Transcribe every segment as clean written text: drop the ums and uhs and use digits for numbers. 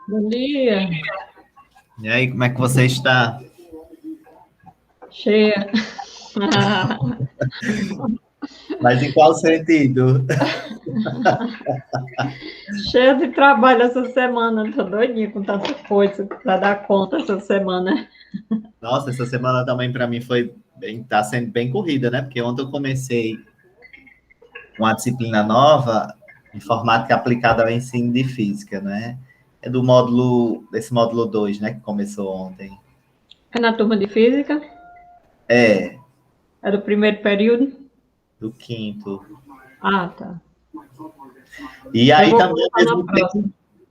Bom dia. E aí, como é que você está? Cheia. Mas em qual sentido? Cheia de trabalho essa semana. Tô doidinha com tanta coisa para dar conta essa semana. Nossa, essa semana também para mim tá sendo bem corrida, né? Porque ontem eu comecei uma disciplina nova, informática aplicada ao ensino de física, né? É desse módulo 2, né? Que começou ontem. É na turma de física? É, É do primeiro período? do quinto. Ah, tá. E Eu aí vou também, ao começar na mesmo tempo, próxima.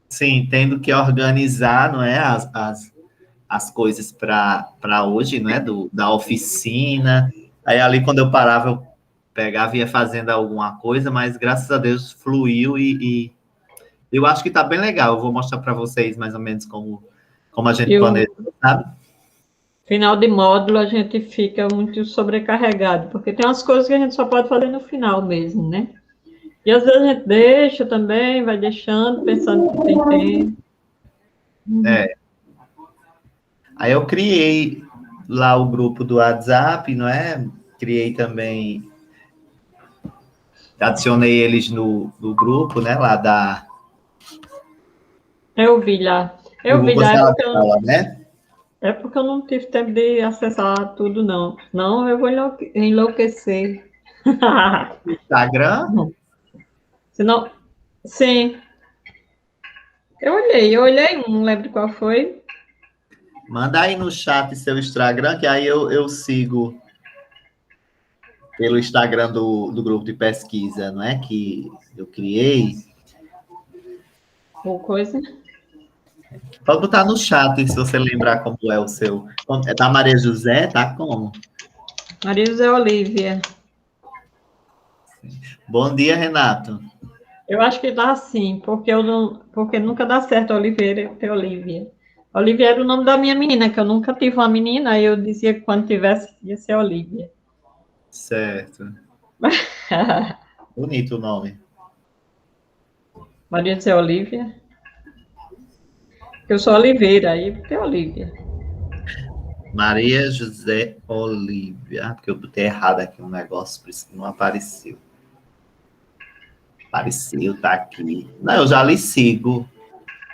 sim, tendo que organizar, não é? As coisas para hoje, né? Da oficina. Aí ali, quando eu parava, eu pegava e ia fazendo alguma coisa, mas graças a Deus fluiu e eu acho que tá bem legal. Eu vou mostrar para vocês mais ou menos como a gente E o planejou, sabe? final de módulo a gente fica muito sobrecarregado, porque tem umas coisas que a gente só pode fazer no final mesmo, né? E às vezes a gente deixa também, vai deixando, pensando que tem tempo. É. Aí eu criei lá o grupo do WhatsApp, não é? Criei também, adicionei eles no grupo, né? Lá Eu vi lá. do Eu vi Google lá, Sala de Aula, né? é porque eu não tive tempo de acessar tudo, não. Não, eu vou enlouquecer. Instagram. Senão, sim, eu olhei, não lembro qual foi. Manda aí no chat seu Instagram, que aí eu sigo pelo Instagram do grupo de pesquisa, não é? Que eu criei. Ou coisa. Pode botar no chat se você lembrar como é o seu. É da Maria José, tá como? Maria José Olívia. Bom dia, Renato. Eu acho que dá assim, porque eu não, porque nunca dá certo Oliveira ter Olívia. Olivia era o nome da minha menina, que eu nunca tive uma menina, aí eu dizia que quando tivesse, ia ser Olivia. Certo. Bonito o nome. Maria José Olívia. Eu sou Oliveira, aí tem Olívia. Maria José Olívia. Porque eu botei errado aqui um negócio, por isso que não apareceu. Apareceu, tá aqui. Não, eu já lhe sigo.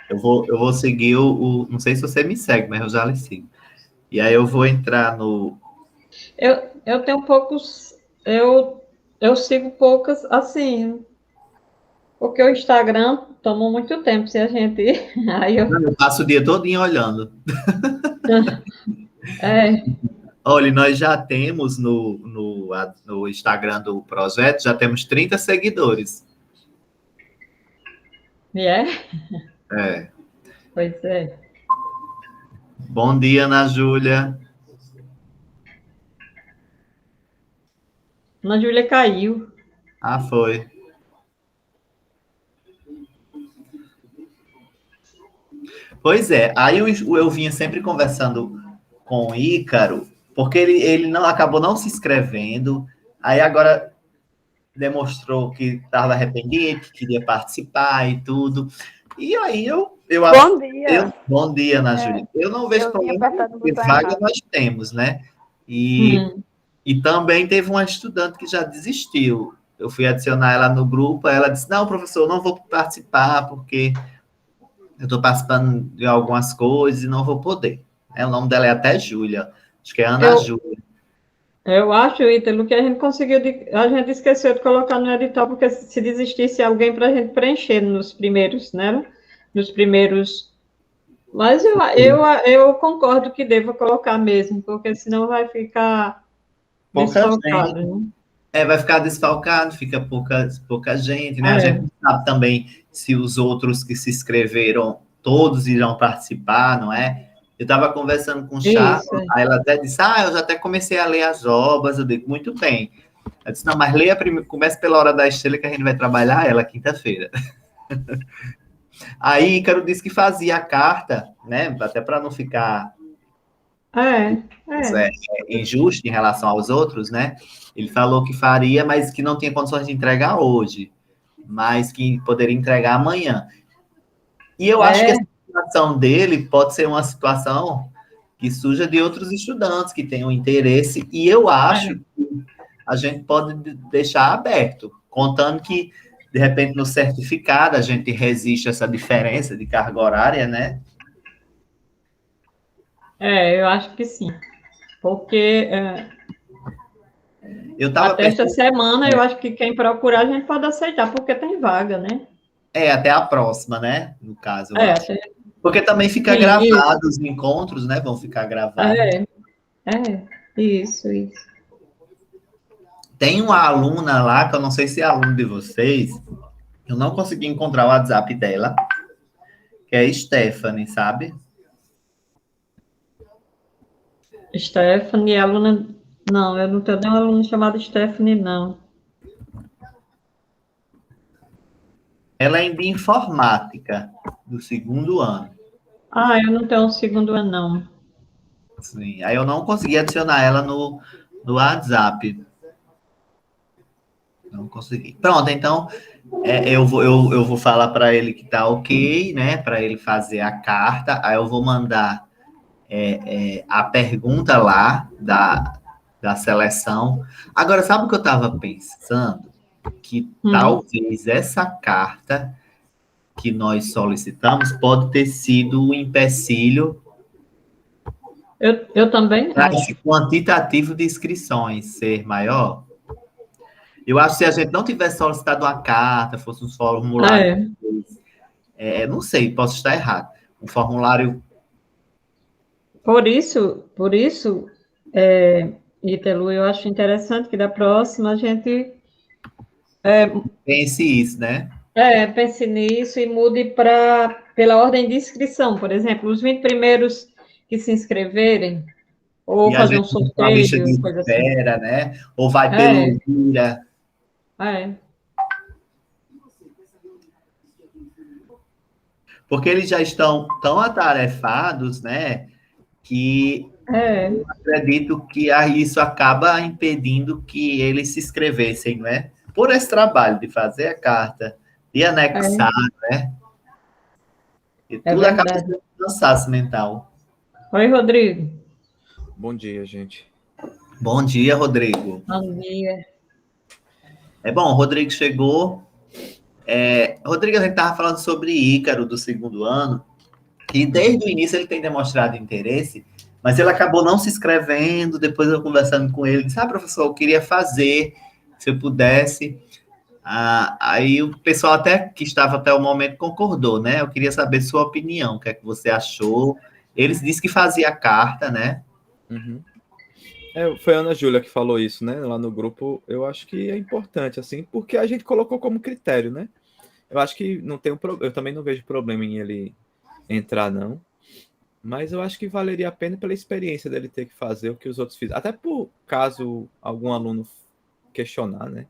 Eu vou seguir Não sei se você me segue, mas eu já lhe sigo. E aí eu vou entrar no. Eu tenho poucos, eu sigo poucas, assim, porque o Instagram toma muito tempo se a gente. Aí eu. Eu passo o dia todinho olhando. É, Olha, nós já temos no Instagram do projeto, já temos 30 seguidores. e é? É. Pois é. Bom dia, Ana Júlia. Ana Júlia caiu. Ah, foi. Pois é, aí eu vinha sempre conversando com o Ícaro, porque ele não acabou não se inscrevendo, aí agora demonstrou que estava arrependido, que queria participar e tudo. E aí eu acho. Bom dia. Bom dia, Ana Júlia. Eu não vejo Eu tinha problema, apertado o porque botão vaga errado. nós temos, né? E, Hum. e também teve uma estudante que já desistiu. Eu fui adicionar ela no grupo, aí ela disse: Não, professor, eu não vou participar, porque eu estou participando de algumas coisas e não vou poder. O nome dela é até Júlia. Acho que é Ana Eu, Júlia. eu acho, Ítalo, que a gente conseguiu, a gente esqueceu de colocar no edital, porque se desistisse alguém para a gente preencher nos primeiros, né? Nos primeiros. Mas eu concordo que deva colocar mesmo, porque senão vai ficar Pouca desfalcado, gente. né? Vai ficar desfalcado, fica pouca gente, né? A gente É, não sabe também se os outros que se inscreveram, todos irão participar, não é? Eu estava conversando com o Chá, isso. aí ela até disse, eu já até comecei a ler as obras, eu digo, muito bem. Ela disse, não, mas leia primeiro, comece pela Hora da Estrela, que a gente vai trabalhar ela quinta-feira. Aí Ícaro disse que fazia a carta, né? Até para não ficar É, é. é, injusto em relação aos outros, né? Ele falou que faria, mas que não tinha condições de entregar hoje, mas que poderia entregar amanhã. E eu acho que É. situação dele pode ser uma situação que surja de outros estudantes que tenham interesse, e eu acho que a gente pode deixar aberto, contando que, de repente, no certificado, a gente resiste a essa diferença de carga horária, né? Eu acho que sim. Porque Eu estava até esta pensando, semana, eu acho que quem procurar, a gente pode aceitar, porque tem vaga, né? até a próxima, né? No caso, eu acho. Até, Porque também fica sim, isso. gravado os encontros, né? Vão ficar gravados. É, isso. Tem uma aluna lá, que eu não sei se é aluna de vocês, eu não consegui encontrar o WhatsApp dela, que é Stephanie, sabe? Stephanie, aluna. Não, eu não tenho nenhuma aluna chamada Stephanie, não. Ela é de informática, do segundo ano. Eu não tenho um segundo ano, não. Sim. Aí eu não consegui adicionar ela no WhatsApp. Não consegui. Pronto, então eu vou falar para ele que tá ok, né? Para ele fazer a carta. Aí eu vou mandar a pergunta lá da seleção. Agora, sabe o que eu estava pensando? Que talvez essa carta que nós solicitamos pode ter sido um empecilho Eu também para acho. esse quantitativo de inscrições ser maior. Eu acho que se a gente não tivesse solicitado uma carta, fosse um formulário, não sei, posso estar errado. Um formulário. Por isso, Ítalo, eu acho interessante que da próxima a gente Pense isso, né? pense nisso e mude pela ordem de inscrição, por exemplo, os 20 primeiros que se inscreverem, ou E a fazer um gente tem uma lista de sorteio, coisa assim. espera, né? Ou vai É, pelo Vira. é, Porque eles já estão tão atarefados, né? Que é, acredito que isso acaba impedindo que eles se inscrevessem, né? Por esse trabalho de fazer a carta, de anexar, né? E é tudo acaba verdade. sendo um cansaço mental. Oi, Rodrigo. Bom dia, gente. Bom dia, Rodrigo. Bom dia. É bom, o Rodrigo chegou. Rodrigo, a gente estava falando sobre Ícaro do segundo ano, e desde o início ele tem demonstrado interesse, mas ele acabou não se inscrevendo. Depois eu conversando com ele, disse: professor, eu queria fazer, se eu pudesse. Aí o pessoal até que estava até o momento concordou, né? Eu queria saber sua opinião, o que é que você achou. Eles disse que fazia a carta, né? Uhum. Foi a Ana Júlia que falou isso, né? Lá no grupo. Eu acho que é importante, assim, porque a gente colocou como critério, né? Eu acho que não tem eu também não vejo problema em ele entrar, não. Mas eu acho que valeria a pena pela experiência dele ter que fazer o que os outros fizeram. Até por caso algum aluno questionar, né?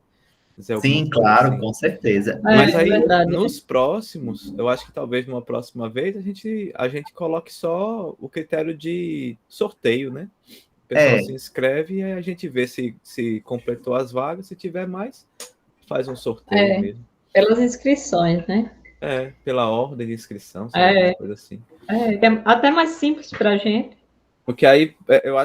Sim, claro, assim. Com certeza. Mas aí, nos próximos, eu acho que talvez numa próxima vez a gente coloque só o critério de sorteio, né? O pessoal se inscreve e aí a gente vê se completou as vagas. Se tiver mais, faz um sorteio mesmo. Pelas inscrições, né? Pela ordem de inscrição, sabe? Coisa assim. Até mais simples para a gente. Porque aí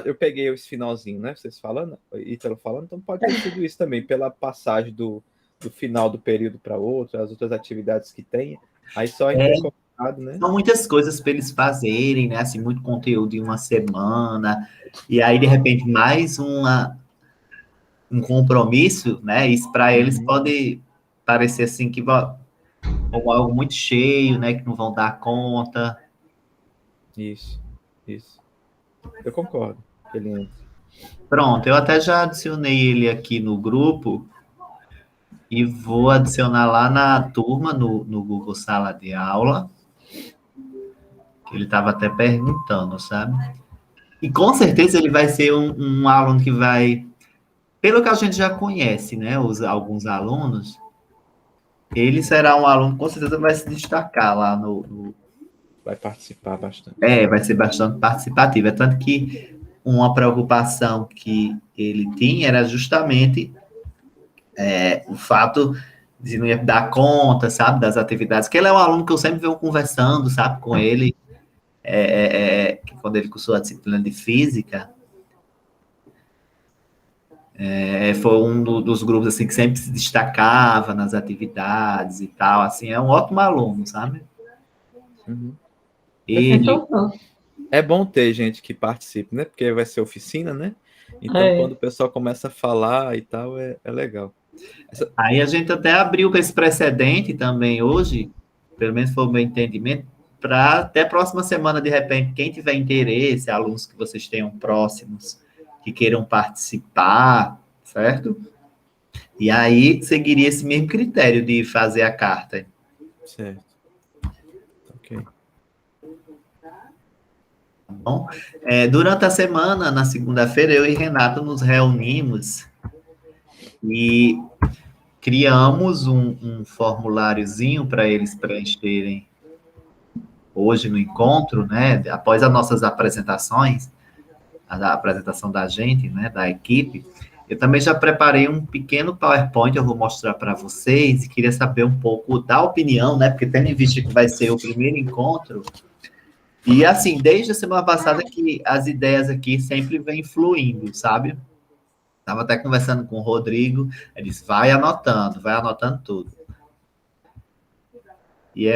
eu peguei esse finalzinho, né? Vocês falando, Ítalo falando, então pode ter sido isso também, pela passagem do final do período para outro, as outras atividades que tem. Aí só complicado, né? São muitas coisas para eles fazerem, né? Assim, muito conteúdo em uma semana, e aí, de repente, mais um compromisso, né? Isso para eles pode parecer assim que como algo muito cheio, né? Que não vão dar conta. Isso. Eu concordo que ele entra. Pronto, eu até já adicionei ele aqui no grupo e vou adicionar lá na turma, no Google Sala de Aula, que ele estava até perguntando, sabe? E com certeza ele vai ser um aluno que vai, pelo que a gente já conhece, né? Alguns alunos, ele será um aluno que com certeza vai se destacar lá Vai participar bastante. Vai ser bastante participativo. É tanto que uma preocupação que ele tinha era justamente o fato de não ia dar conta, sabe, das atividades, que ele é um aluno que eu sempre venho conversando, sabe, com ele, quando ele cursou a disciplina de física, foi um dos grupos, assim, que sempre se destacava nas atividades e tal, assim, é um ótimo aluno, sabe? Uhum. E Então, pronto. É bom ter gente que participe, né? Porque vai ser oficina, né? Então, quando o pessoal começa a falar e tal, é legal. aí a gente até abriu com esse precedente também hoje, pelo menos foi o meu entendimento, para até a próxima semana, de repente, quem tiver interesse, alunos que vocês tenham próximos, que queiram participar, certo? E aí seguiria esse mesmo critério de fazer a carta. Certo. Ok. Tá bom? Durante a semana, na segunda-feira, eu e Renato nos reunimos e criamos um formuláriozinho para eles preencherem hoje no encontro, né? Após as nossas apresentações, a apresentação da gente, né? Da equipe, eu também já preparei um pequeno PowerPoint, eu vou mostrar para vocês e queria saber um pouco da opinião, né? Porque tendo em vista que vai ser o primeiro encontro, e assim, desde a semana passada que as ideias aqui sempre vêm fluindo, sabe? Estava até conversando com o Rodrigo, ele disse, vai anotando tudo. E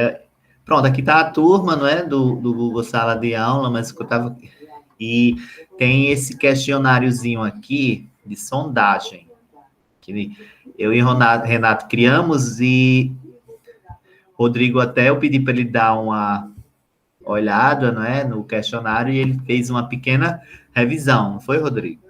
pronto, aqui está a turma, não é, do Google Sala de Aula, mas eu tava... E tem esse questionáriozinho aqui de sondagem, que eu e Renato criamos, e Rodrigo até eu pedi para ele dar uma olhada, não é, no questionário, e ele fez uma pequena revisão, não foi, Rodrigo?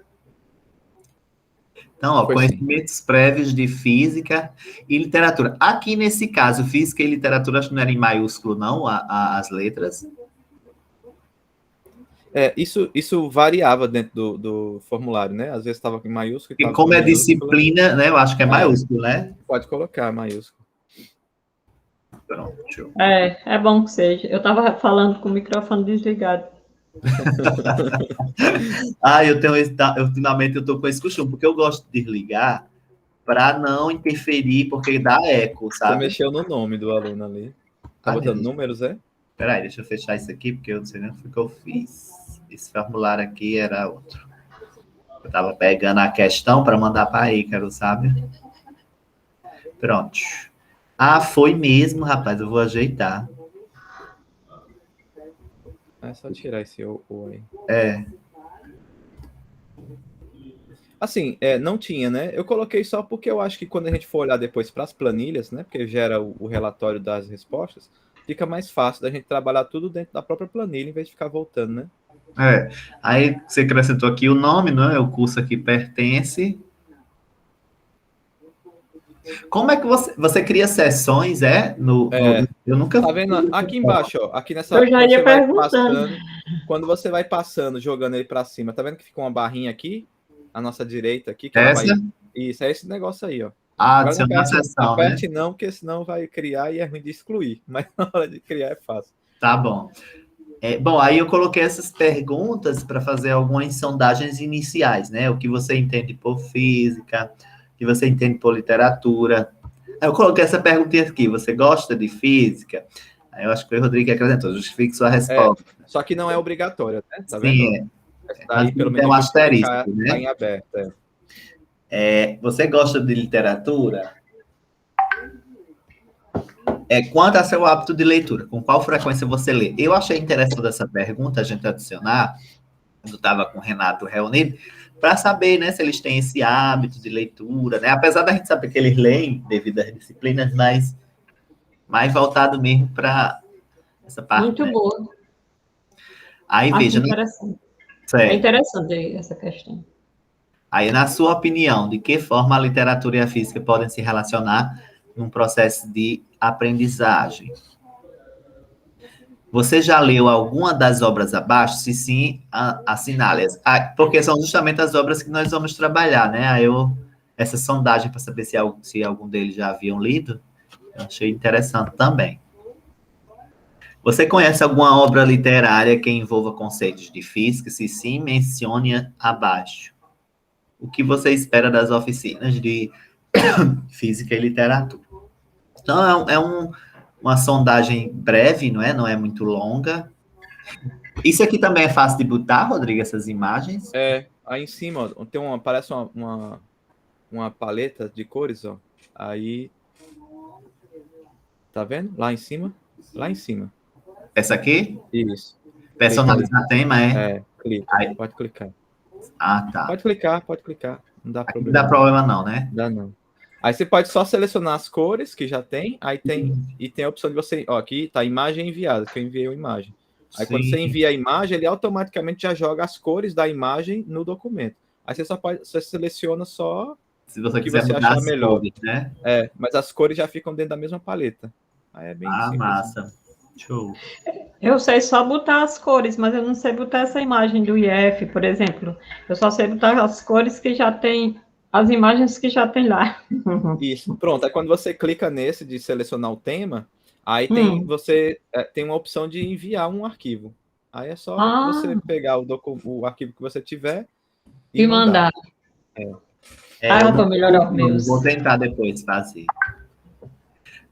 Então, ó, conhecimentos prévios de física e literatura. Aqui, nesse caso, física e literatura, acho que não era em maiúsculo, não, as letras. Isso variava dentro do formulário, né? Às vezes estava em maiúsculo. E como é disciplina, né? Eu acho que é maiúsculo, né? Pode colocar maiúsculo. Pronto. É bom que seja. Eu estava falando com o microfone desligado. Ultimamente eu tô com esse costume, porque eu gosto de desligar para não interferir, porque dá eco, sabe? Você mexeu no nome do aluno ali. Tá botando números, é? Peraí, deixa eu fechar isso aqui, porque eu não sei nem o que eu fiz. Esse formulário aqui era outro. Eu tava pegando a questão para mandar para Ícaro, sabe? Pronto. Foi mesmo, rapaz, eu vou ajeitar. É só tirar esse O aí. Assim, não tinha, né? Eu coloquei só porque eu acho que quando a gente for olhar depois para as planilhas, né? Porque gera o relatório das respostas, fica mais fácil da gente trabalhar tudo dentro da própria planilha, em vez de ficar voltando, né? Aí você acrescentou aqui o nome, não é? O curso aqui pertence. Como é que você cria sessões, eu nunca... Tá vendo? Aqui embaixo, ó. Aqui nessa... Eu já ia perguntando. Quando você vai passando, jogando ele para cima, tá vendo que fica uma barrinha aqui? À nossa direita aqui. Que essa? Isso, é esse negócio aí, ó. Adicionar a sessão, aperte não, porque senão vai criar e é ruim de excluir. Mas na hora de criar é fácil. Tá bom. Bom, aí eu coloquei essas perguntas para fazer algumas sondagens iniciais, né? O que você entende por física, o que você entende por literatura. Aí eu coloquei essa perguntinha aqui, você gosta de física? Aí eu acho que foi o Rodrigo que acrescentou, justifique sua resposta. Só que não é obrigatória, né? Tá Sim, vendo? Aí, pelo menos, tem um asterisco, né? Tá em aberto, você gosta de literatura? Quanto ao seu hábito de leitura, com qual frequência você lê? Eu achei interessante essa pergunta, a gente adicionar, quando estava com o Renato reunido, para saber, né, se eles têm esse hábito de leitura, né? Apesar da gente saber que eles leem devido às disciplinas, mas mais voltado mesmo para essa parte. Muito boa. Aí, veja... Interessante. É interessante essa questão. Aí, na sua opinião, de que forma a literatura e a física podem se relacionar num processo de aprendizagem? Você já leu alguma das obras abaixo? Se sim, assinale-as. Porque são justamente as obras que nós vamos trabalhar, né? Essa sondagem para saber se algum deles já haviam lido, eu achei interessante também. Você conhece alguma obra literária que envolva conceitos de física? Se sim, mencione abaixo. O que você espera das oficinas de física e literatura? Então, uma sondagem breve, não é? Não é muito longa. Isso aqui também é fácil de botar, Rodrigo, essas imagens? Aí em cima, ó, parece uma paleta de cores, ó. Aí, tá vendo? Lá em cima. Lá em cima. Essa aqui? Isso. Personalizar tema, é? Clica. Aí. Pode clicar. Ah, tá. Pode clicar. Não dá Aqui problema. não dá problema não, né? Dá não. Aí você pode só selecionar as cores que já tem, aí tem a opção de você, ó, aqui tá imagem enviada, que eu enviei a imagem. Aí quando você envia a imagem, ele automaticamente já joga as cores da imagem no documento. Aí você seleciona só se você o que quiser você mudar achar as melhor. cores, né? Mas as cores já ficam dentro da mesma paleta. Aí é bem simples. Massa. Show. Eu sei só botar as cores, mas eu não sei botar essa imagem do IF, por exemplo. Eu só sei botar as cores que já tem, as imagens que já tem lá. Isso, pronto. Aí quando você clica nesse de selecionar o tema, aí você tem uma opção de enviar um arquivo. Aí é só você pegar o arquivo que você tiver e mandar. Eu vou melhorar os meus. Vou tentar depois fazer.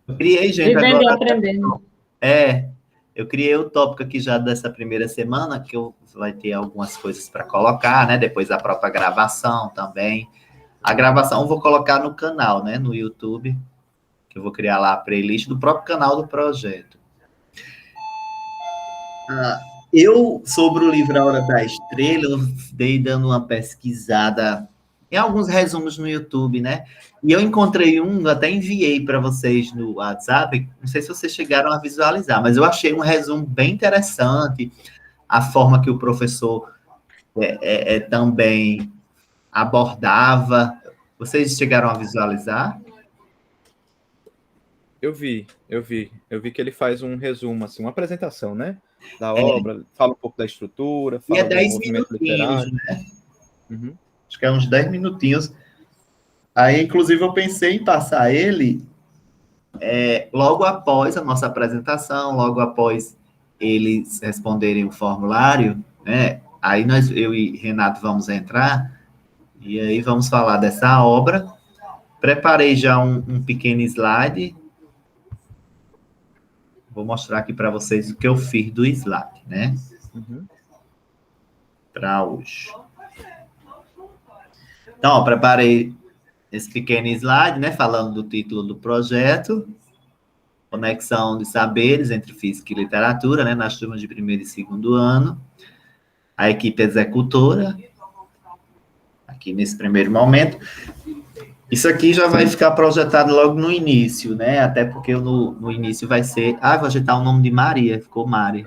Eu criei, gente, Vivendo agora. e aprendendo. Eu criei o tópico aqui já dessa primeira semana, que vai ter algumas coisas para colocar, né? Depois a própria gravação também. A gravação eu vou colocar no canal, né? No YouTube, que eu vou criar lá a playlist do próprio canal do projeto. Sobre o livro A Hora da Estrela, eu dei dando uma pesquisada em alguns resumos no YouTube, né? E eu encontrei até enviei para vocês no WhatsApp, não sei se vocês chegaram a visualizar, mas eu achei um resumo bem interessante, a forma que o professor também abordava. Vocês chegaram a visualizar? Eu vi que ele faz um resumo, assim, uma apresentação, né? Da obra, fala um pouco da estrutura, fala do 10 movimento minutinhos, literário. né? Uhum. Acho que é uns 10 minutinhos. Aí, inclusive, eu pensei em passar ele logo após a nossa apresentação, logo após eles responderem o formulário, né? Aí eu e Renato vamos entrar e aí vamos falar dessa obra. Preparei já um pequeno slide. Vou mostrar aqui para vocês o que eu fiz do slide, né? Para hoje. Então, ó, preparei esse pequeno slide, né? Falando do título do projeto. Conexão de saberes entre física e literatura, né? Nas turmas de primeiro e segundo ano. A equipe executora. Aqui nesse primeiro momento. Isso aqui já vai ficar projetado logo no início, né? Até porque no início vai ser... vou ajeitar o nome de Maria. Ficou Mari.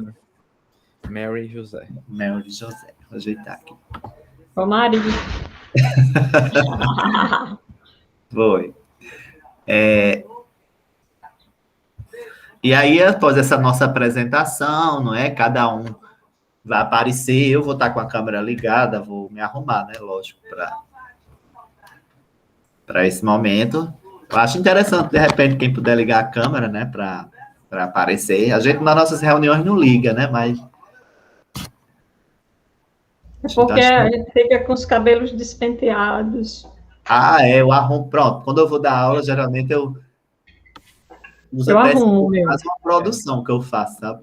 Mary José. Mary José. Vou ajeitar aqui. Ô, Mari. Foi. E aí, após essa nossa apresentação, não é? Cada um vai aparecer, eu vou estar com a câmera ligada, vou me arrumar, né? Lógico, para esse momento. Eu acho interessante, de repente, quem puder ligar a câmera, né? Para aparecer. A gente, nas nossas reuniões, não liga, né? Mas... É porque a gente fica com os cabelos despenteados. Eu arrumo. Pronto, quando eu vou dar aula, geralmente eu uso até quase uma produção que eu faço, sabe?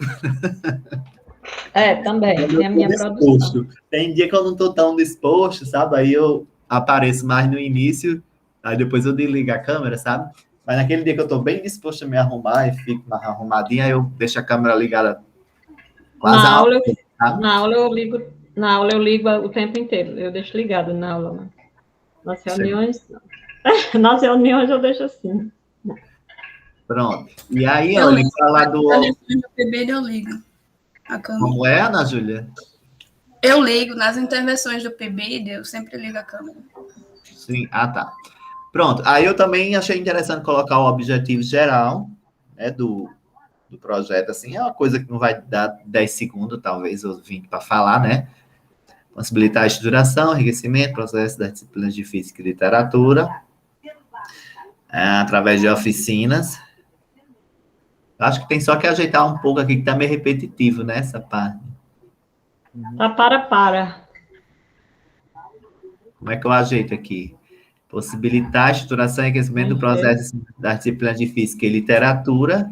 Também, é a minha produção. Tem dia que eu não estou tão disposto, sabe? Aí eu apareço mais no início, aí depois eu desligo a câmera, sabe? Mas naquele dia que eu estou bem disposto a me arrumar e fico mais arrumadinho, aí eu deixo a câmera ligada quase na aula eu ligo o tempo inteiro, eu deixo ligado na aula. Né? Nas reuniões, não. Nas reuniões eu deixo assim. Pronto. E aí, olha, falar do... PB eu ligo a câmera. Como é, Ana Júlia? Eu ligo nas intervenções do PB, eu sempre ligo a câmera. Sim, tá. Pronto. Aí eu também achei interessante colocar o objetivo geral, né, do projeto, assim, é uma coisa que não vai dar 10 segundos, talvez, ou 20 para falar, né? Possibilitar a estruturação, enriquecimento, processo das disciplinas de física e literatura, através de oficinas. Acho que tem só que ajeitar um pouco aqui, que está meio repetitivo, né, essa parte. Tá para. Como é que eu ajeito aqui? Possibilitar a estruturação e enriquecimento do processo das disciplinas de física e literatura.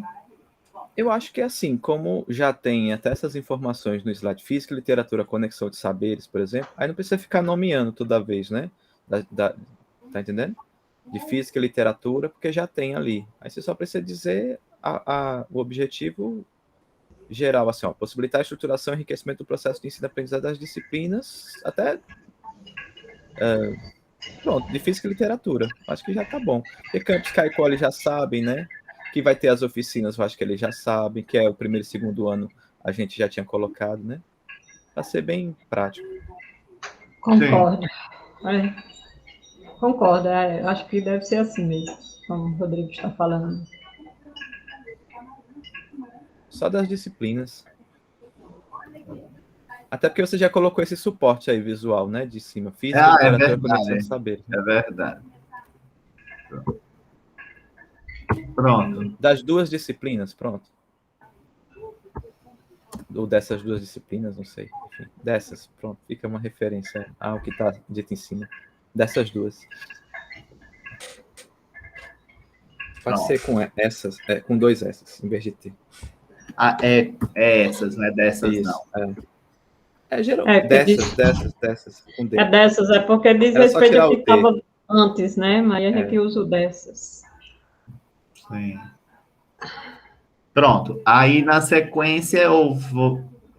Eu acho que é assim, como já tem até essas informações no slide física, literatura, conexão de saberes, por exemplo, aí não precisa ficar nomeando toda vez, né? Tá entendendo? De física e literatura, porque já tem ali. Aí você só precisa dizer o objetivo geral, assim, ó, possibilitar a estruturação e enriquecimento do processo de ensino-aprendizagem das disciplinas, até pronto, de física e literatura. Acho que já tá bom. Porque Campus Caicó já sabem, né? Que vai ter as oficinas, eu acho que eles já sabem, que é o primeiro e segundo ano, a gente já tinha colocado, né? Para ser bem prático. Concordo. Concordo, acho que deve ser assim mesmo, como o Rodrigo está falando. Só das disciplinas. Até porque você já colocou esse suporte aí visual, né? De cima. Física, literatura, conexão de saber. É verdade. Pronto. Das duas disciplinas, pronto. Ou dessas duas disciplinas, não sei. Enfim, dessas, pronto. Fica uma referência ao que está dito em cima. Dessas duas. Pode ser com essas, com dois essas, em vez de ter. É essas, não é dessas, isso, não. Geral, dessas. Com D. É dessas, é porque diz respeito ao que estava antes, né? Mas a gente usa o dessas. Sim. Pronto. Aí, na sequência, eu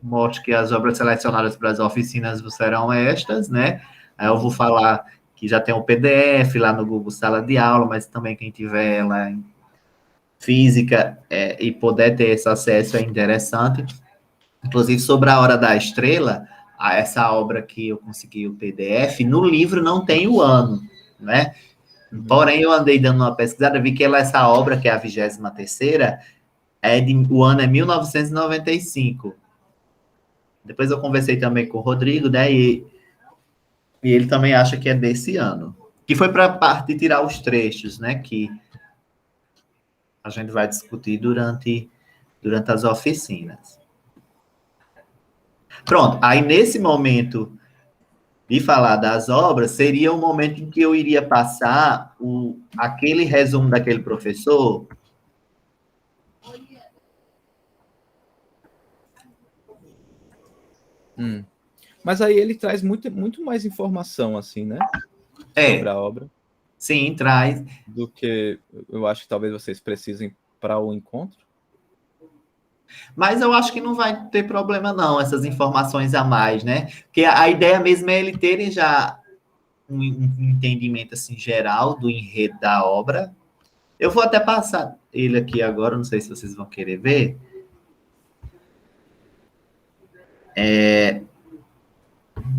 mostro que as obras selecionadas para as oficinas serão estas, né? Aí eu vou falar que já tem o PDF lá no Google Sala de Aula, mas também quem tiver lá em física e puder ter esse acesso é interessante. Inclusive, sobre a Hora da Estrela, essa obra que eu consegui o PDF, no livro não tem o ano, né? Porém, eu andei dando uma pesquisada, vi que essa obra, que é a 23ª, o ano é 1995. Depois eu conversei também com o Rodrigo, né? E ele também acha que é desse ano. Que foi para a parte de tirar os trechos, né? Que a gente vai discutir durante as oficinas. Pronto, aí nesse momento de falar das obras, seria o momento em que eu iria passar aquele resumo daquele professor. Mas aí ele traz muito mais informação, assim, né? Sobre a obra. Sim, traz. Do que eu acho que talvez vocês precisem para o encontro. Mas eu acho que não vai ter problema, não, essas informações a mais, né? Porque a ideia mesmo é ele terem já um entendimento, assim, geral do enredo da obra. Eu vou até passar ele aqui agora, não sei se vocês vão querer ver.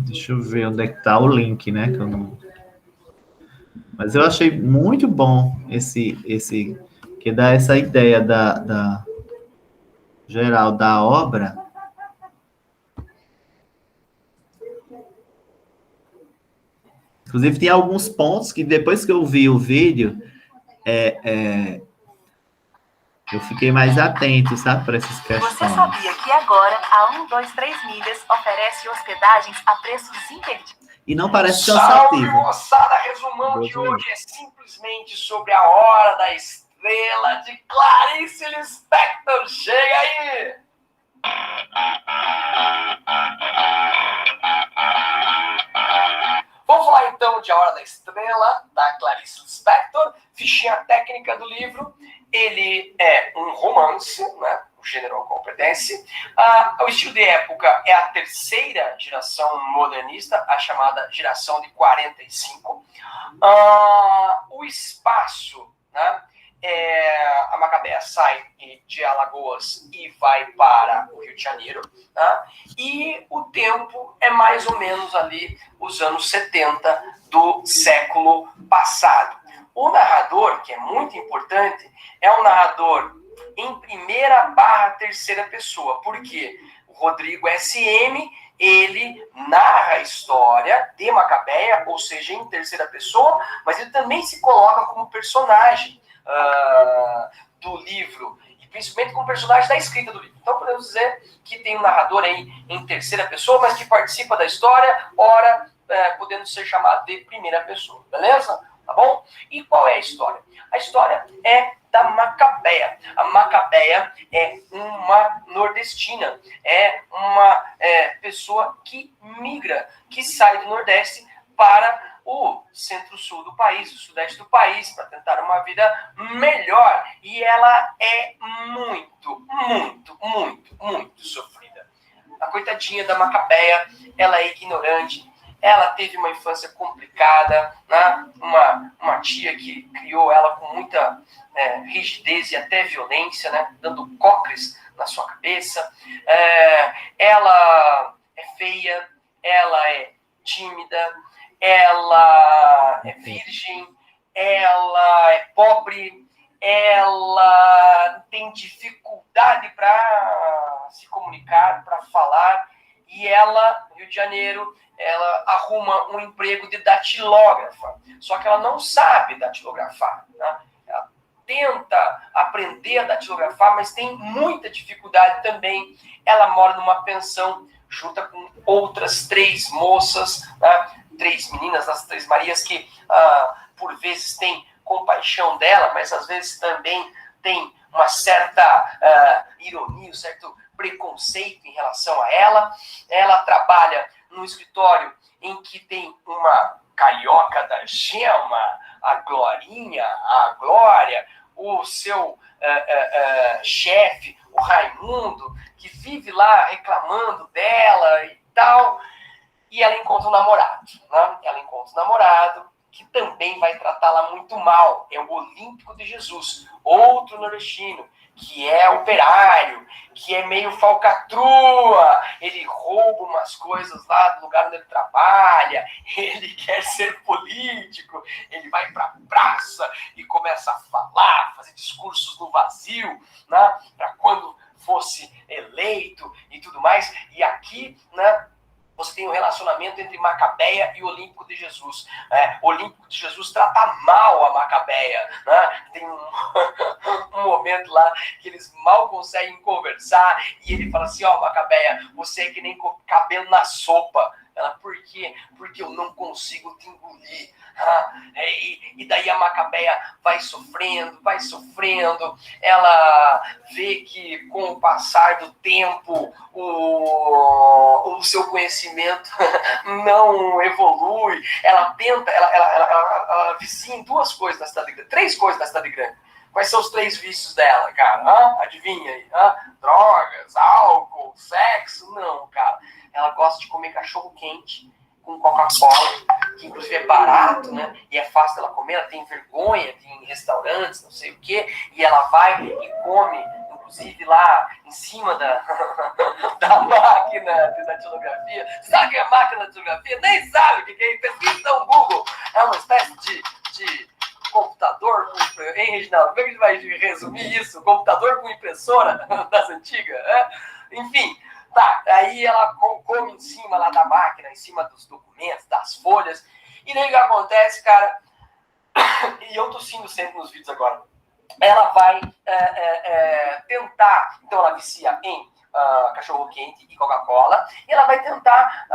Deixa eu ver onde é que está o link, né? Mas eu achei muito bom esse que dá essa ideia da geral da obra. Inclusive, tem alguns pontos que depois que eu vi o vídeo, eu fiquei mais atento, sabe, para essas questões. Você sabia que agora a 123 Milhas oferece hospedagens a preços imperdíveis? E não parece cansativo. Salve, moçada! Resumão de hoje é simplesmente sobre a Hora da Estrela de Clarice Lispector. Chega aí! Vamos falar então de A Hora da Estrela, da Clarice Lispector, fichinha técnica do livro. Ele é um romance, né? O gênero ao qual pertence. O estilo de época é a terceira geração modernista, a chamada geração de 45. O espaço, né? A Macabeia sai de Alagoas e vai para o Rio de Janeiro, né? E o tempo é mais ou menos ali os anos 70 do século passado. O narrador, que é muito importante, é um narrador em primeira/terceira pessoa. Por quê? O Rodrigo SM, ele narra a história de Macabeia, ou seja, em terceira pessoa, mas ele também se coloca como personagem do livro, e principalmente como personagem da escrita do livro. Então podemos dizer que tem um narrador aí em terceira pessoa, mas que participa da história, ora podendo ser chamado de primeira pessoa, beleza? tá bom? E qual é a história? A história é da Macabeia. A Macabeia é uma nordestina, é uma pessoa que migra, que sai do Nordeste para o centro-sul do país, o sudeste do país, para tentar uma vida melhor. E ela é muito, muito, muito, muito sofrida. A coitadinha da Macabeia, ela é ignorante, ela teve uma infância complicada, né? Uma tia que criou ela com muita rigidez e até violência, né? Dando cocres na sua cabeça. Ela é feia, ela é tímida, ela é virgem, ela é pobre, ela tem dificuldade para se comunicar, para falar, e ela, no Rio de Janeiro, ela arruma um emprego de datilógrafa, só que ela não sabe datilografar, né? Ela tenta aprender a datilografar, mas tem muita dificuldade também. Ela mora numa pensão junto com outras 3 moças, né? 3 meninas, as 3 Marias, que por vezes têm compaixão dela, mas às vezes também tem uma certa ironia, um certo preconceito em relação a ela. Ela trabalha num escritório em que tem uma carioca da gema, a Glorinha, a Glória, o seu chefe, o Raimundo, que vive lá reclamando dela e tal. E ela encontra um namorado, né? Ela encontra um namorado que também vai tratá-la muito mal. É o Olímpico de Jesus, outro nordestino, que é operário, que é meio falcatrua, ele rouba umas coisas lá do lugar onde ele trabalha, ele quer ser político, ele vai para a praça e começa a falar, fazer discursos no vazio, né? Para quando fosse eleito e tudo mais. E aqui, né, você tem um relacionamento entre Macabeia e Olímpico de Jesus. O Olímpico de Jesus trata mal a Macabeia, né? Tem um momento lá que eles mal conseguem conversar e ele fala assim, Macabeia, você é que nem cabelo na sopa. Ela, por quê? Porque eu não consigo te engolir. E daí a Macabeia vai sofrendo, ela vê que com o passar do tempo o seu conhecimento não evolui, ela tenta, ela vicia em 2 coisas na cidade grande, 3 coisas na cidade grande. Quais são os 3 vícios dela, cara? Adivinha aí? Drogas, álcool, sexo? Não, cara. Ela gosta de comer cachorro quente com Coca-Cola, que inclusive é barato, né? E é fácil dela comer, ela tem vergonha de ir em restaurantes, não sei o quê, e ela vai e come, inclusive lá em cima da máquina de datilografia. Sabe o que é máquina de datilografia? Nem sabe o que é. Pesquisa no Google. É uma espécie de computador com... Hein, Reginaldo? Como é que a gente vai resumir isso? Computador com impressora das antigas? Enfim... Tá, aí ela come em cima lá da máquina, em cima dos documentos, das folhas. E daí o que acontece, cara? E eu tossindo sempre nos vídeos agora. Ela vai tentar, então ela vicia em cachorro-quente e Coca-Cola, e ela vai tentar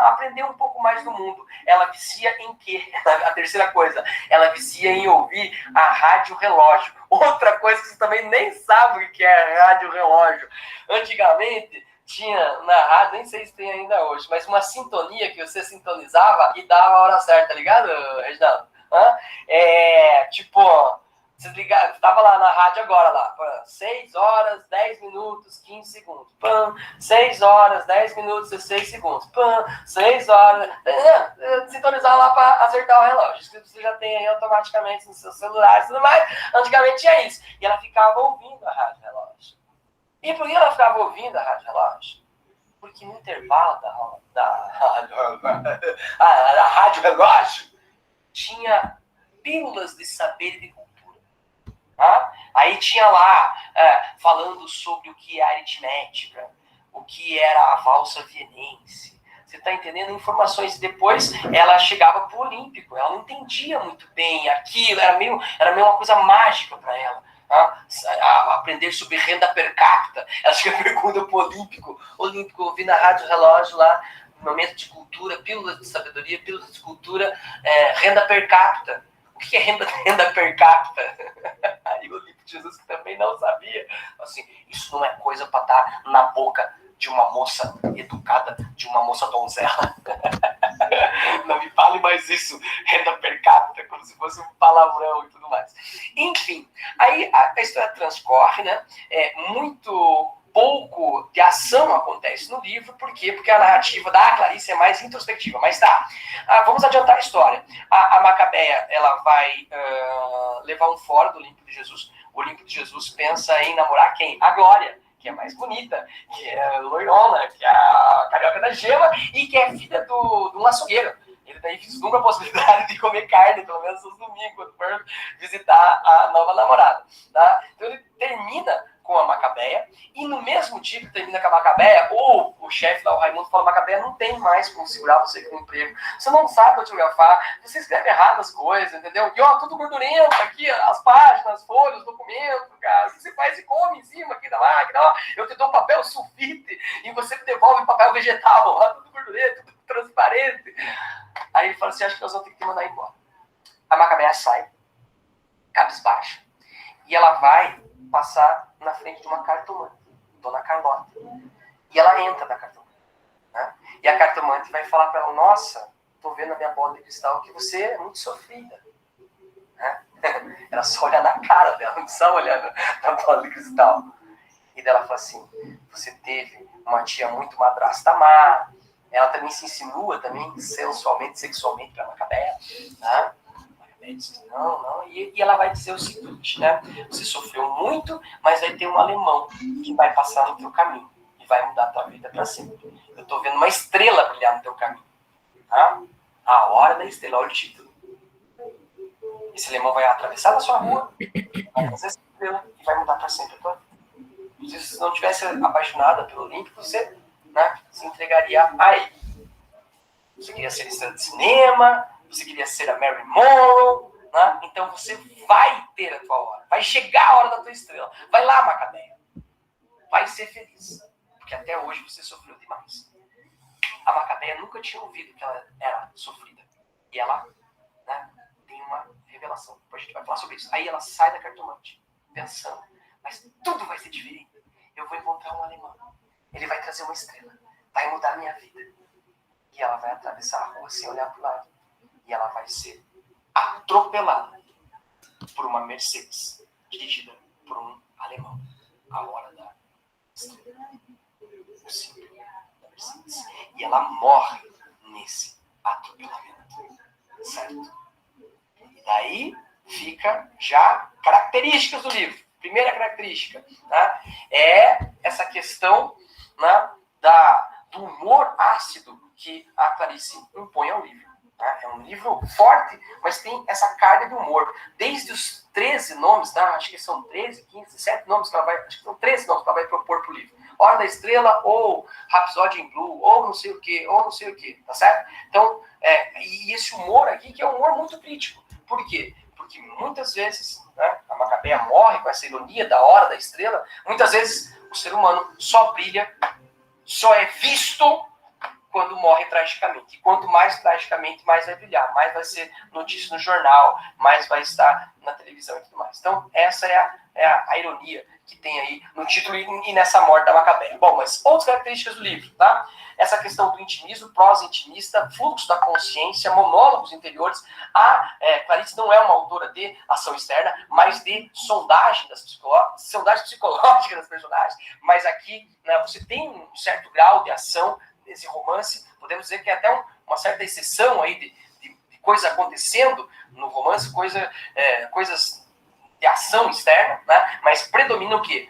aprender um pouco mais do mundo. Ela vicia em quê? A terceira coisa, ela vicia em ouvir a rádio-relógio. Outra coisa que você também nem sabe o que é rádio-relógio. Antigamente... tinha na rádio, nem sei se tem ainda hoje, mas uma sintonia que você sintonizava e dava a hora certa, tá ligado, Reginaldo? Tipo, você ligava, tava lá na rádio agora, lá, 6 horas, 10 minutos, 15 segundos, pam, 6 horas, 10 minutos, 16 segundos, pam, 6 horas, sintonizar lá para acertar o relógio, isso que você já tem aí automaticamente nos seus celulares e tudo mais. Antigamente tinha isso, e ela ficava ouvindo a rádio relógio. E por que ela ficava ouvindo a rádio relógio? Porque no intervalo da rádio relógio tinha pílulas de saber e de cultura. Aí tinha lá falando sobre o que é aritmética, o que era a valsa vienense. Você está entendendo? Informações. Depois ela chegava para o Olímpico, ela não entendia muito bem aquilo, era meio uma coisa mágica para ela. A aprender sobre renda per capita. Ela chega e pergunta para o Olímpico, ouvi na rádio relógio lá, momento de cultura, pílulas de sabedoria, pílulas de cultura, renda per capita. O que é renda per capita? Aí o livro de Jesus, que também não sabia, assim, isso não é coisa para estar na boca de uma moça educada, de uma moça donzela. Não me fale mais isso, renda per capita, como se fosse um palavrão e tudo mais. Enfim, aí a história transcorre, né? Muito pouco de ação acontece no livro. Por quê? Porque a narrativa da Clarice é mais introspectiva. Mas tá, vamos adiantar a história. A Macabeia, ela vai levar um fora do Olimpo de Jesus. O Olimpo de Jesus pensa em namorar quem? A Glória, que é mais bonita, que é loirona, que é a carioca da gema e que é filha de um açougueiro. Ele daí vislumbra a possibilidade de comer carne, pelo menos nos domingos, quando for visitar a nova namorada. Tá? Então ele termina com a Macabeia, e no mesmo dia que termina com a Macabeia, o chefe lá, o Raimundo, fala: Macabeia, não tem mais como segurar você com o emprego, você não sabe datilografar, você escreve errado as coisas, entendeu? E ó, tudo gordurento aqui, as páginas, as folhas, os documentos, cara, o que você faz e come em cima aqui da máquina, ó, eu te dou papel sulfite, e você me devolve papel vegetal, ó, tudo gordurento, tudo transparente. Aí ele fala assim: acho que nós vamos ter que te mandar embora. A Macabeia sai, cabisbaixa, e ela vai passar na frente de uma cartomante, Dona Carlota. E ela entra na cartomante. Né? E a cartomante vai falar para ela: nossa, tô vendo na minha bola de cristal que você é muito sofrida. Né? Ela só olha na cara dela, não só olhando na bola de cristal. E dela fala assim: você teve uma tia muito madrasta má. Ela também se insinua também sensualmente, sexualmente para a Macabeia. Né? Não, e ela vai dizer o seguinte, né? Você sofreu muito, mas vai ter um alemão que vai passar no teu caminho e vai mudar a tua vida para sempre. Eu tô vendo uma estrela brilhar no teu caminho. Tá? A hora da estrela, olha o título. Esse alemão vai atravessar na sua rua, vai fazer essa estrela e vai mudar para sempre a tua vida. Se você não tivesse apaixonada pelo Olímpico, você, né, se entregaria a ele. Você queria ser estrela de cinema, você queria ser a Mary Monroe, né? Então você vai ter a tua hora. Vai chegar a hora da tua estrela. Vai lá, Macabeia. Vai ser feliz. Porque até hoje você sofreu demais. A Macabeia nunca tinha ouvido que ela era sofrida. E ela, né, tem uma revelação. Depois a gente vai falar sobre isso. Aí ela sai da cartomante, pensando: mas tudo vai ser diferente. Eu vou encontrar um alemão. Ele vai trazer uma estrela. Vai mudar a minha vida. E ela vai atravessar a rua sem olhar para o lado. E ela vai ser atropelada por uma Mercedes, dirigida por um alemão. A hora da estrela. O símbolo da Mercedes. E ela morre nesse atropelamento. Certo? E daí fica já características do livro. Primeira característica, né, é essa questão, né, do humor ácido que a Clarice impõe ao livro. Né? É um livro forte, mas tem essa carga de humor. Desde os 13 nomes, tá? Acho que são 13, 15, 17 nomes que ela vai... Acho que são 13 nomes que ela vai propor para o livro. Hora da Estrela, ou Rhapsody in Blue, ou não sei o que, tá certo? Então, e esse humor aqui, que é um humor muito crítico. Por quê? Porque muitas vezes, né, a Macabeia morre com essa ironia da Hora da Estrela. Muitas vezes o ser humano só brilha, só é visto quando morre tragicamente. E quanto mais tragicamente, mais vai brilhar, mais vai ser notícia no jornal, mais vai estar na televisão e tudo mais. Então, essa é a ironia que tem aí no título e nessa morte da Macabeia. Bom, mas outras características do livro, tá? Essa questão do intimismo, prosa intimista, fluxo da consciência, monólogos interiores. Clarice não é uma autora de ação externa, mas de sondagem psicológica das personagens. Mas aqui, né, você tem um certo grau de ação nesse romance. Podemos dizer que é até uma certa exceção aí de coisa acontecendo no romance, coisas de ação externa, né? Mas predomina o quê?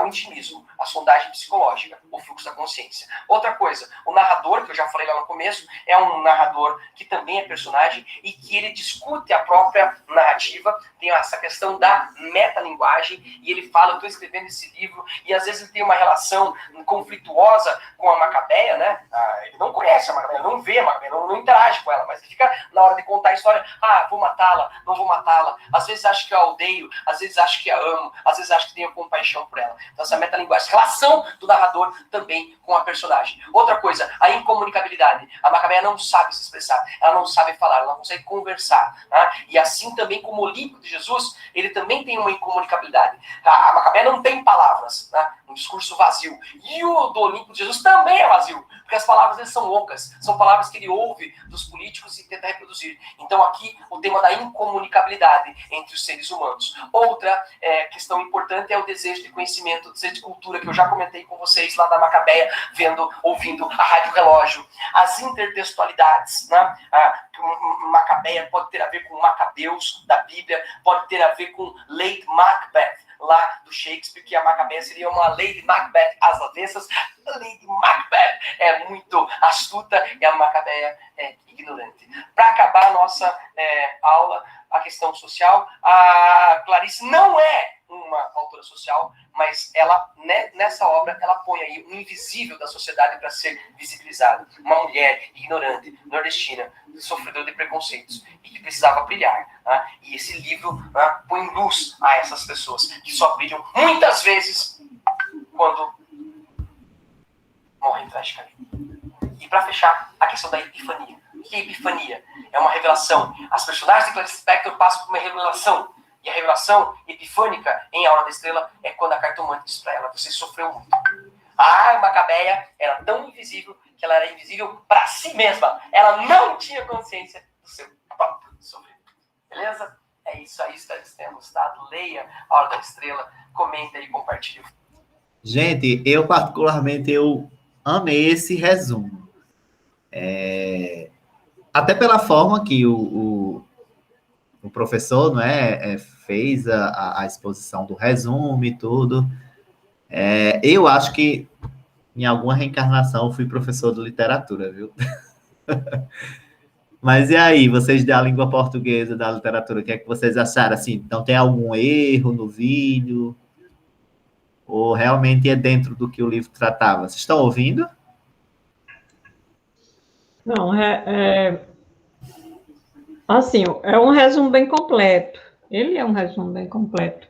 O intimismo, a sondagem psicológica, o fluxo da consciência. Outra coisa, o narrador, que eu já falei lá no começo, é um narrador que também é personagem e que ele discute a própria narrativa, tem essa questão da metalinguagem, e ele fala: eu estou escrevendo esse livro, e às vezes ele tem uma relação conflituosa com a Macabeia, né? Ele não conhece a Macabeia, não vê a Macabeia, não interage com ela, mas ele fica, na hora de contar a história: vou matá-la, não vou matá-la, às vezes acho que a odeio, às vezes acho que a amo, às vezes acho que tenho compaixão por ela. Então essa metalinguagem, relação do narrador também com a personagem. Outra coisa, a incomunicabilidade. A Macabeia não sabe se expressar, ela não sabe falar, ela não consegue conversar. Né? E assim também como o Olímpico de Jesus, ele também tem uma incomunicabilidade. A Macabeia não tem palavras, né? Um discurso vazio. E o do Olímpico de Jesus também é vazio, porque as palavras dele são ocas, são palavras que ele ouve dos políticos e tenta reproduzir. Então aqui o tema da incomunicabilidade entre os seres humanos. Outra questão importante é o desejo de conhecimento, o desejo de cultura, que eu já comentei com vocês lá da Macabeia, ouvindo a Rádio Relógio. As intertextualidades, né? Macabeia pode ter a ver com Macabeus da Bíblia, pode ter a ver com Lady Macbeth, lá do Shakespeare, que a Macabeia seria uma Lady Macbeth às avessas. A Lady Macbeth é muito astuta e a Macabeia é ignorante. Para acabar a nossa aula, a questão social, a Clarice não é uma autora social, mas ela, nessa obra, ela põe aí o invisível da sociedade para ser visibilizado. Uma mulher ignorante, nordestina, sofredora de preconceitos e que precisava brilhar. Né? E esse livro, né, põe luz a essas pessoas que só brilham muitas vezes quando morrem tragicamente. E para fechar, a questão da epifania. O que é epifania? É uma revelação. As personagens de Clarice Lispector passam por uma revelação. E a revelação epifânica em A Hora da Estrela é quando a cartomante diz para ela: você sofreu muito. A Macabeia era tão invisível que ela era invisível para si mesma. Ela não tinha consciência do seu próprio sofrimento. Beleza? É isso aí. Espero que vocês tenham gostado. Leia A Hora da Estrela, comenta e compartilhe. Gente, eu particularmente amei esse resumo. Até pela forma que o professor, não é, fez a exposição do resumo e tudo. Eu acho que em alguma reencarnação eu fui professor de literatura, viu? Mas e aí, vocês da língua portuguesa, da literatura, o que é que vocês acharam? Assim, não tem algum erro no vídeo? Ou realmente é dentro do que o livro tratava? Vocês estão ouvindo? Não, assim, é um resumo bem completo. Ele é um resumo bem completo.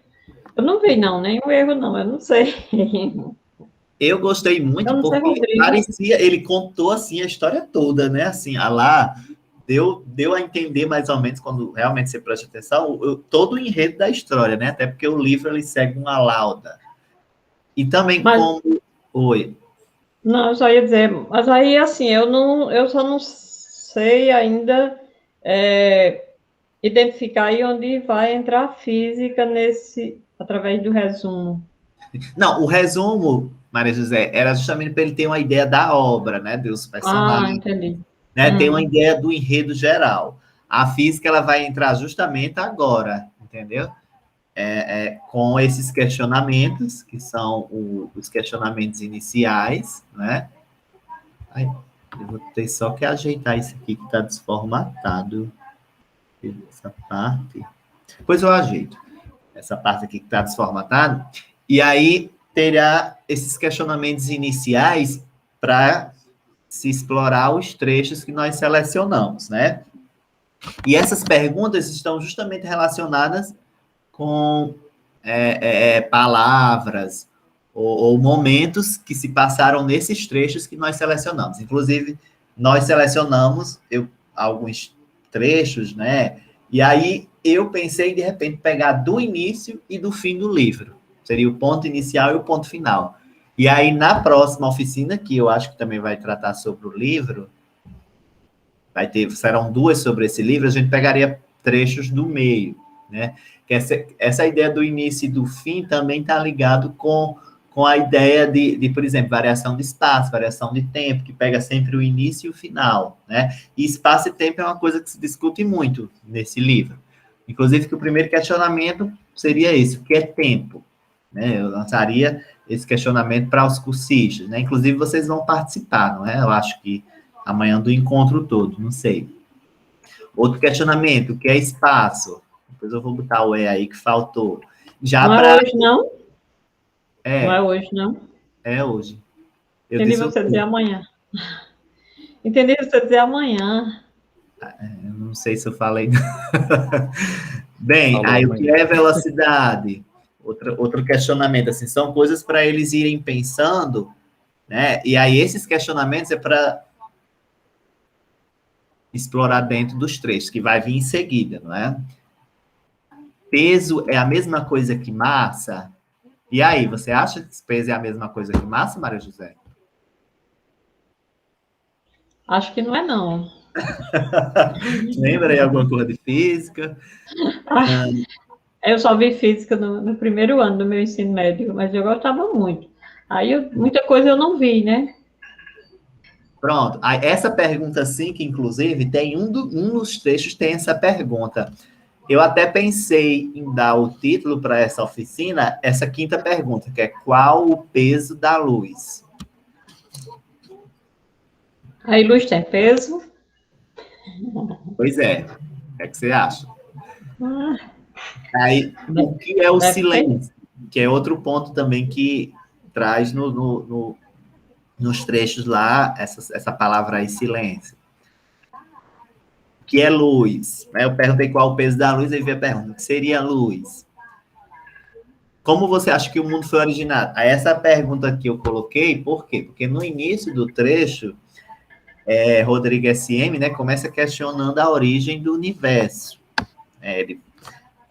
Eu não vi, não, nenhum erro, não, eu não sei. Eu gostei muito porque parecia, ele contou, assim, a história toda, né? Assim, lá, deu a entender mais ou menos, quando realmente você presta atenção, todo o enredo da história, né? Até porque o livro, ele segue uma lauda. E também como... Oi. Não, eu só ia dizer, mas aí, assim, eu só não sei ainda identificar aí onde vai entrar a física através do resumo. Não, o resumo, Maria José, era justamente para ele ter uma ideia da obra, né? Dos personagens. Entendi. Né? Ter uma ideia do enredo geral. A física, ela vai entrar justamente agora, entendeu? Com esses questionamentos, que são os questionamentos iniciais, né? Ai, eu vou ter só que ajeitar isso aqui que está desformatado. Essa parte. Depois eu ajeito. Essa parte aqui que está desformatada. E aí terá esses questionamentos iniciais para se explorar os trechos que nós selecionamos, né? E essas perguntas estão justamente relacionadas com palavras ou momentos que se passaram nesses trechos que nós selecionamos. Inclusive, nós selecionamos alguns trechos, né? E aí eu pensei, de repente, pegar do início e do fim do livro. Seria o ponto inicial e o ponto final. E aí, na próxima oficina, que eu acho que também vai tratar sobre o livro, serão 2 sobre esse livro, a gente pegaria trechos do meio, né? Essa ideia do início e do fim também está ligado com a ideia de, por exemplo, variação de espaço, variação de tempo, que pega sempre o início e o final, né? E espaço e tempo é uma coisa que se discute muito nesse livro. Inclusive, que o primeiro questionamento seria esse: o que é tempo? Né? Eu lançaria esse questionamento para os cursistas, né? Inclusive, vocês vão participar, não é? Eu acho que amanhã do encontro todo, não sei. Outro questionamento: o que é espaço? Depois eu vou botar o aí que faltou. Não é hoje, não? Não é hoje, não? É hoje. Entendi você dizer amanhã. Entendi você dizer amanhã. Eu não sei se eu falei. Bem, Falou aí amanhã. o que é velocidade? outro questionamento, assim, são coisas para eles irem pensando, né? E aí esses questionamentos é para explorar dentro dos trechos, que vai vir em seguida, não é? Peso é a mesma coisa que massa? E aí, você acha que peso é a mesma coisa que massa, Maria José? Acho que não é, não. Lembra aí alguma coisa de física? Eu só vi física no primeiro ano do meu ensino médio, mas eu gostava muito. Aí, muita coisa eu não vi, né? Pronto. Aí, essa pergunta 5, inclusive, tem um dos trechos tem essa pergunta. Eu até pensei em dar o título para essa oficina, essa quinta pergunta, que é qual o peso da luz? A luz tem peso? Pois é. O que é que você acha? Ah, Aí, o que é o deve ter. silêncio? Que é outro ponto também que traz nos trechos lá, essa palavra aí, silêncio. Que é luz. Né? Eu perguntei qual o peso da luz, aí veio a pergunta, o que seria luz? Como você acha que o mundo foi originado? Aí essa pergunta que eu coloquei, por quê? Porque no início do trecho, Rodrigo SM, né, começa questionando a origem do universo.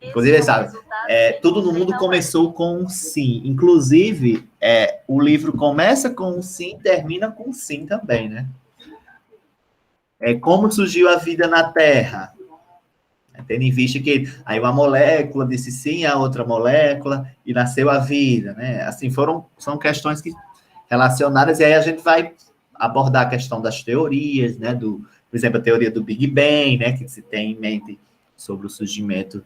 Inclusive, sabe, tudo no mundo começou com um sim. Inclusive, o livro começa com um sim, termina com um sim também, né? Como surgiu a vida na Terra? Tendo em vista que aí uma molécula disse sim a outra molécula e nasceu a vida, né? Assim, são questões relacionadas, e aí a gente vai abordar a questão das teorias, né? Por exemplo, a teoria do Big Bang, né? Que se tem em mente sobre o surgimento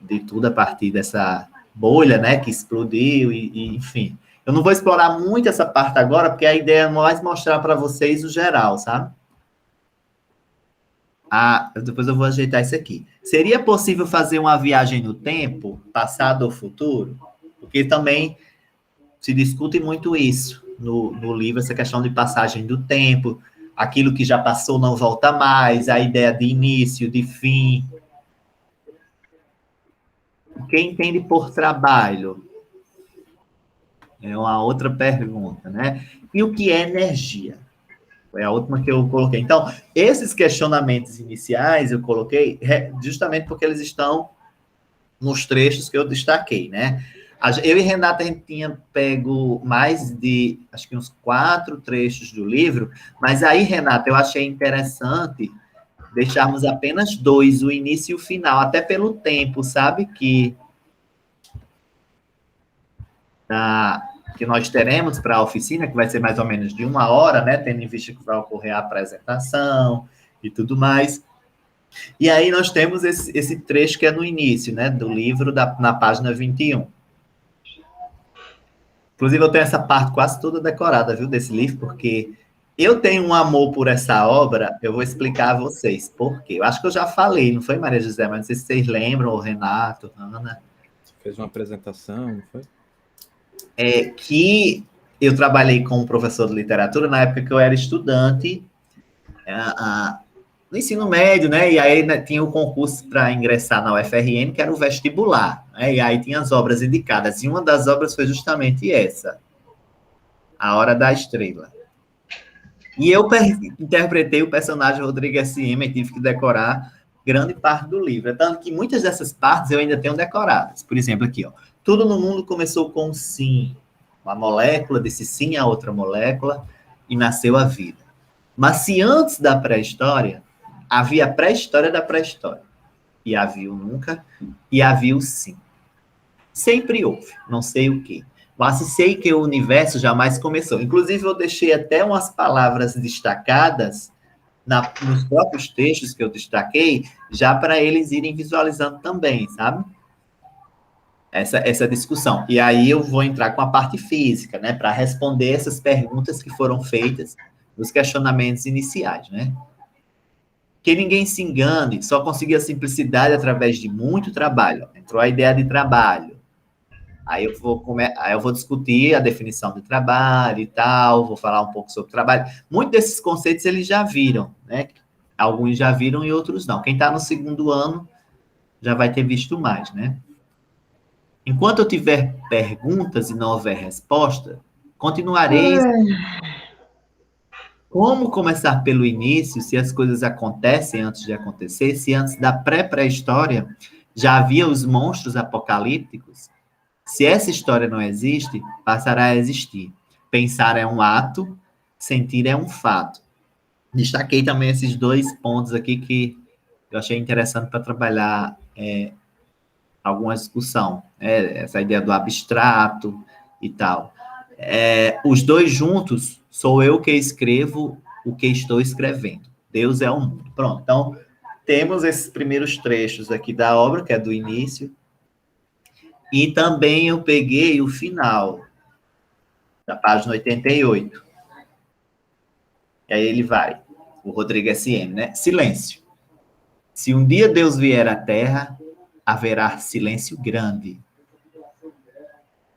de tudo a partir dessa bolha, né? Que explodiu, enfim. Eu não vou explorar muito essa parte agora, porque a ideia é mais mostrar para vocês o geral, sabe? Depois eu vou ajeitar isso aqui. Seria possível fazer uma viagem no tempo, passado ou futuro? Porque também se discute muito isso no livro, essa questão de passagem do tempo, aquilo que já passou não volta mais, a ideia de início, de fim. Quem entende por trabalho? É uma outra pergunta, né? E o que é energia? Foi a última que eu coloquei. Então, esses questionamentos iniciais eu coloquei justamente porque eles estão nos trechos que eu destaquei, né? Eu e Renata, a gente tinha pego mais de, acho que uns 4 trechos do livro, mas aí, Renata, eu achei interessante deixarmos apenas 2, o início e o final, até pelo tempo, sabe? Que nós teremos para a oficina, que vai ser mais ou menos de 1 hora, né? Tendo em vista que vai ocorrer a apresentação e tudo mais. E aí nós temos esse trecho que é no início, né? Do livro, na página 21. Inclusive, eu tenho essa parte quase toda decorada, viu? Desse livro, porque eu tenho um amor por essa obra, eu vou explicar a vocês por quê. Eu acho que eu já falei, não foi, Maria José? Mas não sei se vocês lembram, ou Renato, Ana. Você fez uma apresentação, não foi? Que eu trabalhei com um professor de literatura na época que eu era estudante no ensino médio, né? E aí, né, tinha o concurso para ingressar na UFRN, que era o vestibular, né? E aí tinha as obras indicadas, e uma das obras foi justamente essa, A Hora da Estrela. E eu interpretei o personagem Rodrigo SM e tive que decorar grande parte do livro. Tanto que muitas dessas partes eu ainda tenho decoradas. Por exemplo, aqui, ó. Tudo no mundo começou com um sim. Uma molécula disse sim a outra molécula e nasceu a vida. Mas se antes da pré-história, havia a pré-história da pré-história. E havia o nunca e havia o sim. Sempre houve, não sei o quê. Mas sei que o universo jamais começou. Inclusive, eu deixei até umas palavras destacadas nos próprios textos que eu destaquei, já para eles irem visualizando também, sabe? Essa discussão. E aí eu vou entrar com a parte física, né? Para responder essas perguntas que foram feitas nos questionamentos iniciais, né? Que ninguém se engane, só conseguir a simplicidade através de muito trabalho. Entrou a ideia de trabalho. Aí eu vou discutir a definição de trabalho e tal, vou falar um pouco sobre trabalho. Muitos desses conceitos eles já viram, né? Alguns já viram e outros não. Quem está no segundo ano já vai ter visto mais, né? Enquanto eu tiver perguntas e não houver resposta, continuarei. Como começar pelo início, se as coisas acontecem antes de acontecer, se antes da pré-pré-história já havia os monstros apocalípticos? Se essa história não existe, passará a existir. Pensar é um ato, sentir é um fato. Destaquei também esses 2 pontos aqui que eu achei interessante para trabalhar alguma discussão. Essa ideia do abstrato e tal. Os 2 juntos, sou eu que escrevo o que estou escrevendo. Deus é o mundo. Pronto, então, temos esses primeiros trechos aqui da obra, que é do início, e também eu peguei o final, da página 88. E aí ele vai, o Rodrigo SM, né? Silêncio. Se um dia Deus vier à Terra, haverá silêncio grande.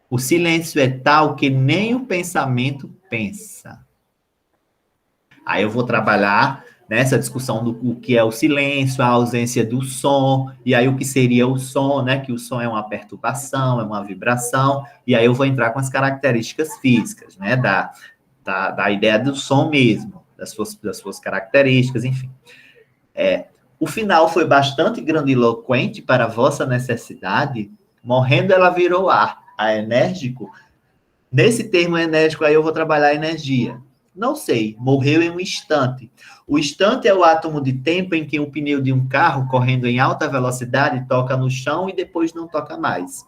O silêncio é tal que nem o pensamento pensa. Aí eu vou trabalhar nessa discussão do que é o silêncio, a ausência do som, e aí o que seria o som, né? Que o som é uma perturbação, é uma vibração, e aí eu vou entrar com as características físicas, né? Da ideia do som mesmo, das suas características, enfim. O final foi bastante grandiloquente para a vossa necessidade, morrendo ela virou ar. A enérgico, nesse termo enérgico aí eu vou trabalhar a energia. Não sei, morreu em um instante. O instante é o átomo de tempo em que o pneu de um carro correndo em alta velocidade toca no chão e depois não toca mais.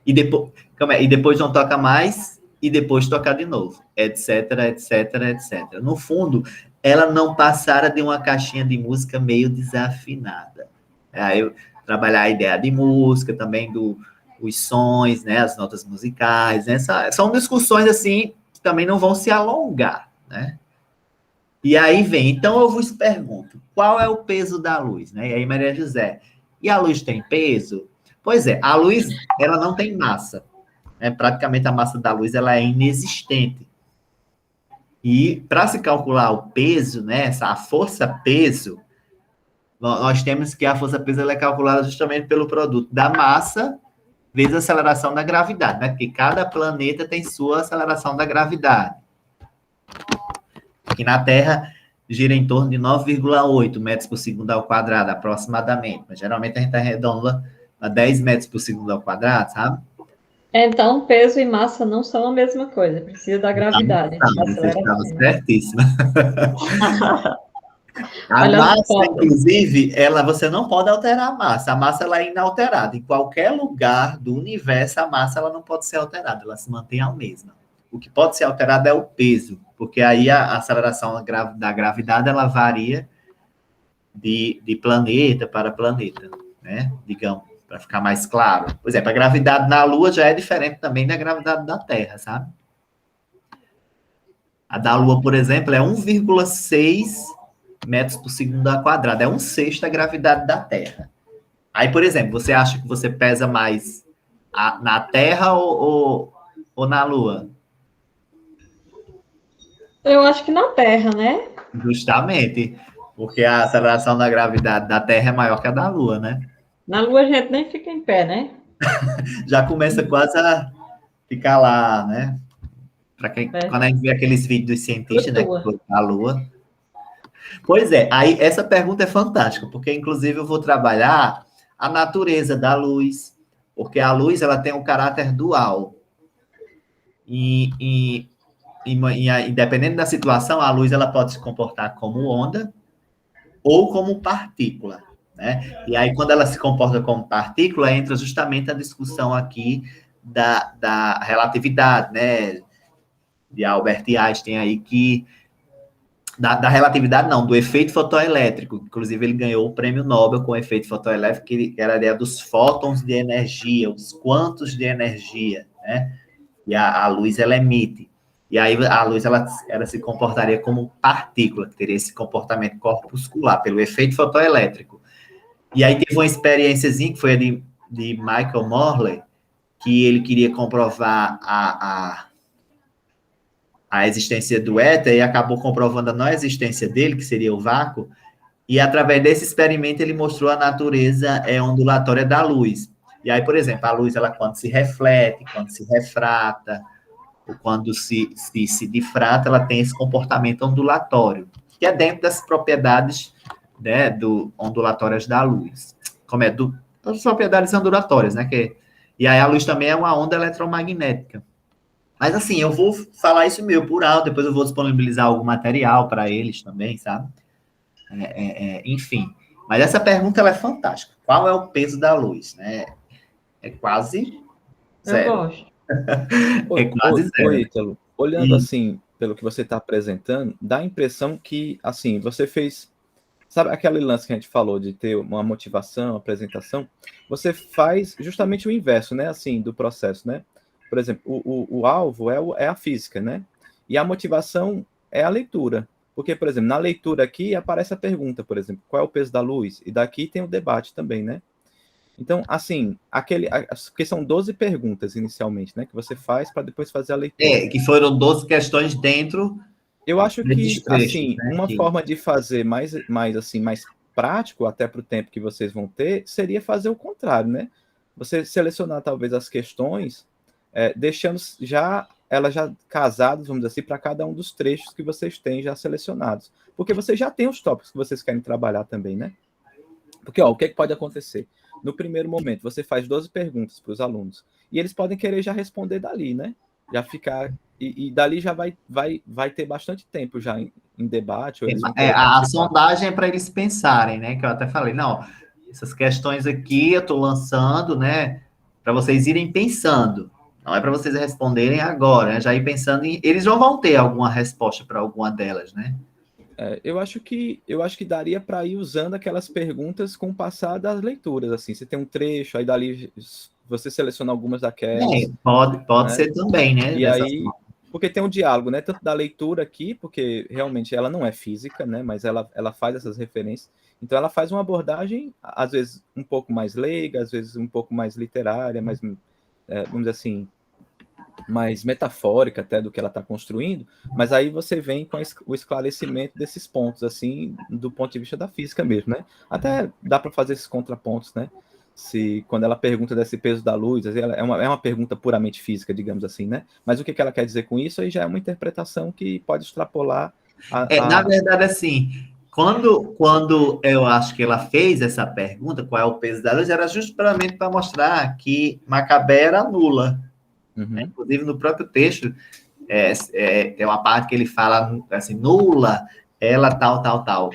E depois não toca mais e depois toca de novo, etc, etc, etc. No fundo, ela não passara de uma caixinha de música meio desafinada. Aí eu trabalhar a ideia de música, também os sons, né, as notas musicais, né, são discussões, assim, que também não vão se alongar, né? E aí vem, então eu vos pergunto, qual é o peso da luz, né? E aí Maria José, e a luz tem peso? Pois é, a luz, ela não tem massa, né? Praticamente a massa da luz, ela é inexistente. E para se calcular o peso, né, a força-peso, nós temos que a força-peso ela é calculada justamente pelo produto da massa vezes a aceleração da gravidade, né? Porque cada planeta tem sua aceleração da gravidade. Aqui na Terra, gira em torno de 9,8 metros por segundo ao quadrado, aproximadamente. Mas, geralmente, a gente arredonda a 10 metros por segundo ao quadrado, sabe? Então, peso e massa não são a mesma coisa. Precisa da gravidade. Você estava certíssima. A Olha massa, só. inclusive, você não pode alterar a massa. A massa ela é inalterada. Em qualquer lugar do universo, a massa ela não pode ser alterada. Ela se mantém a mesma. O que pode ser alterado é o peso, porque aí a aceleração da gravidade ela varia de planeta para planeta, né? Digamos, para ficar mais claro. Por exemplo, a gravidade na Lua já é diferente também da gravidade da Terra, sabe? A da Lua, por exemplo, é 1,6 metros por segundo ao quadrado. É 1/6 da gravidade da Terra. Aí, por exemplo, você acha que você pesa mais na Terra ou na Lua? Eu acho que na Terra, né? Justamente. Porque a aceleração da gravidade da Terra é maior que a da Lua, né? Na Lua a gente nem fica em pé, né? Já começa quase a ficar lá, né? Quando a gente vê aqueles vídeos dos cientistas, né? Que a Lua. Pois é, aí essa pergunta é fantástica, porque inclusive eu vou trabalhar a natureza da luz, porque a luz ela tem um caráter dual. E dependendo da situação, a luz ela pode se comportar como onda ou como partícula, né? E aí, quando ela se comporta como partícula, entra justamente a discussão aqui da relatividade, né? De Albert Einstein aí, que da relatividade, não, do efeito fotoelétrico. Inclusive, ele ganhou o prêmio Nobel com o efeito fotoelétrico, que era a ideia dos fótons de energia, os quantos de energia, né? E a luz, ela emite. E aí, a luz, ela se comportaria como partícula, que teria esse comportamento corpuscular, pelo efeito fotoelétrico. E aí, teve uma experiênciazinha, que foi a de Michael Morley, que ele queria comprovar a existência do éter e acabou comprovando a não existência dele, que seria o vácuo, e através desse experimento ele mostrou a natureza ondulatória da luz. E aí, por exemplo, a luz, ela quando se reflete, quando se refrata, ou quando se difrata, ela tem esse comportamento ondulatório, que é dentro das propriedades, né, ondulatórias da luz. Como é das propriedades ondulatórias, né? E aí a luz também é uma onda eletromagnética. Mas assim, eu vou falar isso meu por alto, depois eu vou disponibilizar algum material para eles também, sabe? Enfim. Mas essa pergunta ela é fantástica. Qual é o peso da luz? Né? É quase Eu zero. gosto. É quase zero. Ítalo, olhando assim, pelo que você está apresentando, dá a impressão que, assim, você fez, sabe aquele lance que a gente falou de ter uma motivação, uma apresentação, você faz justamente o inverso, né, assim, do processo, né? Por exemplo, o alvo é a física, né? E a motivação é a leitura. Porque, por exemplo, na leitura aqui aparece a pergunta, por exemplo, qual é o peso da luz? E daqui tem o debate também, né? Então, assim, porque são 12 perguntas inicialmente, né? Que você faz para depois fazer a leitura. Que foram 12 questões dentro Eu acho que, desses trechos, assim, né? uma forma de fazer mais prático, até para o tempo que vocês vão ter, seria fazer o contrário, né? Você selecionar talvez as questões, deixando elas já casadas, vamos dizer assim, para cada um dos trechos que vocês têm já selecionados. Porque vocês já têm os tópicos que vocês querem trabalhar também, né? Porque, ó, o que pode acontecer? No primeiro momento, você faz 12 perguntas para os alunos, e eles podem querer já responder dali, né? Já ficar... E dali já vai ter bastante tempo já em debate. Ou eles vão querer A participar. sondagem é para eles pensarem, né? Que eu até falei, não, essas questões aqui eu estou lançando, né? Para vocês irem pensando. Não é para vocês responderem agora, né? Já ir pensando em... Eles já vão ter alguma resposta para alguma delas, né? Eu acho que daria para ir usando aquelas perguntas com o passar das leituras, assim. Você tem um trecho, aí dali você seleciona algumas daquelas. Pode né? ser também, né? E aí, porque tem um diálogo, né? Tanto da leitura aqui, porque realmente ela não é física, né? Mas ela faz essas referências. Então ela faz uma abordagem, às vezes, um pouco mais leiga, às vezes um pouco mais literária, mais, vamos dizer assim, mais metafórica até do que ela está construindo, mas aí você vem com o esclarecimento desses pontos, assim, do ponto de vista da física mesmo, né? Até dá para fazer esses contrapontos, né? Quando ela pergunta desse peso da luz, ela é uma pergunta puramente física, digamos assim, né? Mas o que ela quer dizer com isso aí já é uma interpretação que pode extrapolar Na verdade, assim, quando eu acho que ela fez essa pergunta, qual é o peso da luz, era justamente para mostrar que Macabé era nula. Né? Inclusive, no próprio texto, tem uma parte que ele fala assim, nula, ela tal.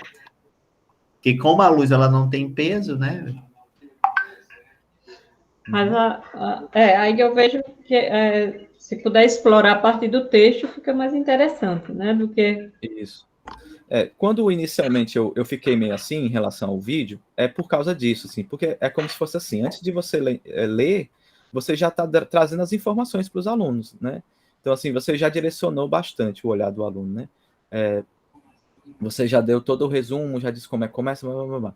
Que como a luz ela não tem peso, né? Mas aí eu vejo que se puder explorar a partir do texto, fica mais interessante, né? Do que... Isso. Quando inicialmente eu fiquei meio assim em relação ao vídeo, é por causa disso, assim, porque é como se fosse assim, antes de você ler, você já está trazendo as informações para os alunos, né? Então, assim, você já direcionou bastante o olhar do aluno, né? Você já deu todo o resumo, já disse como é que começa, blá, blá, blá.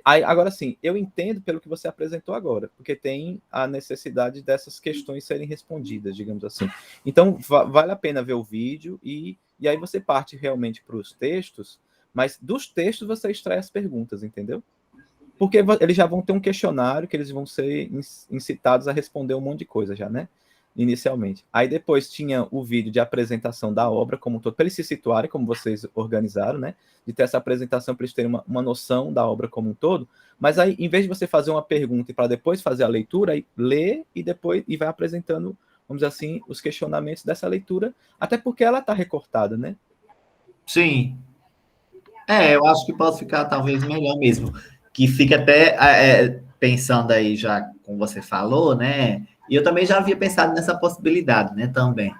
Agora sim, eu entendo pelo que você apresentou agora, porque tem a necessidade dessas questões serem respondidas, digamos assim. Então, vale a pena ver o vídeo e aí você parte realmente para os textos, mas dos textos você extrai as perguntas, entendeu? Porque eles já vão ter um questionário que eles vão ser incitados a responder um monte de coisa já, né? Inicialmente. Aí depois tinha o vídeo de apresentação da obra como um todo, para eles se situarem, como vocês organizaram, né? De ter essa apresentação para eles terem uma noção da obra como um todo. Mas aí, em vez de você fazer uma pergunta e para depois fazer a leitura, aí lê e depois vai apresentando, vamos dizer assim, os questionamentos dessa leitura, até porque ela está recortada, né? Sim. Eu acho que pode ficar talvez melhor mesmo. Que fica até pensando aí já, como você falou, né? E eu também já havia pensado nessa possibilidade, né, também.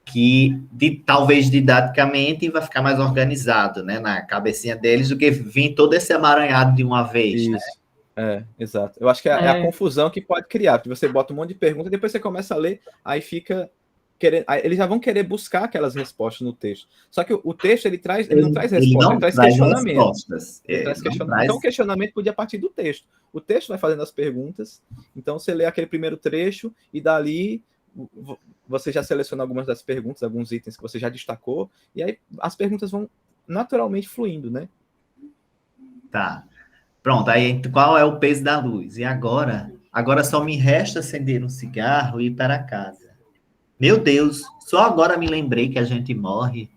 Que talvez didaticamente vai ficar mais organizado, né, na cabecinha deles, do que vir todo esse amaranhado de uma vez. Isso. Né? Exato. Eu acho que é a confusão que pode criar, porque você bota um monte de perguntas, depois você começa a ler, aí fica querendo, eles já vão querer buscar aquelas respostas no texto. Só que o texto ele não traz respostas, ele traz questionamento. Ele traz questionamento. Então o questionamento podia partir do texto. O texto vai fazendo as perguntas, então você lê aquele primeiro trecho e dali você já seleciona algumas das perguntas, alguns itens que você já destacou, e aí as perguntas vão naturalmente fluindo, né? Tá. Pronto, aí qual é o peso da luz? E agora Agora só me resta acender um cigarro e ir para casa. Meu Deus, só agora me lembrei que a gente morre.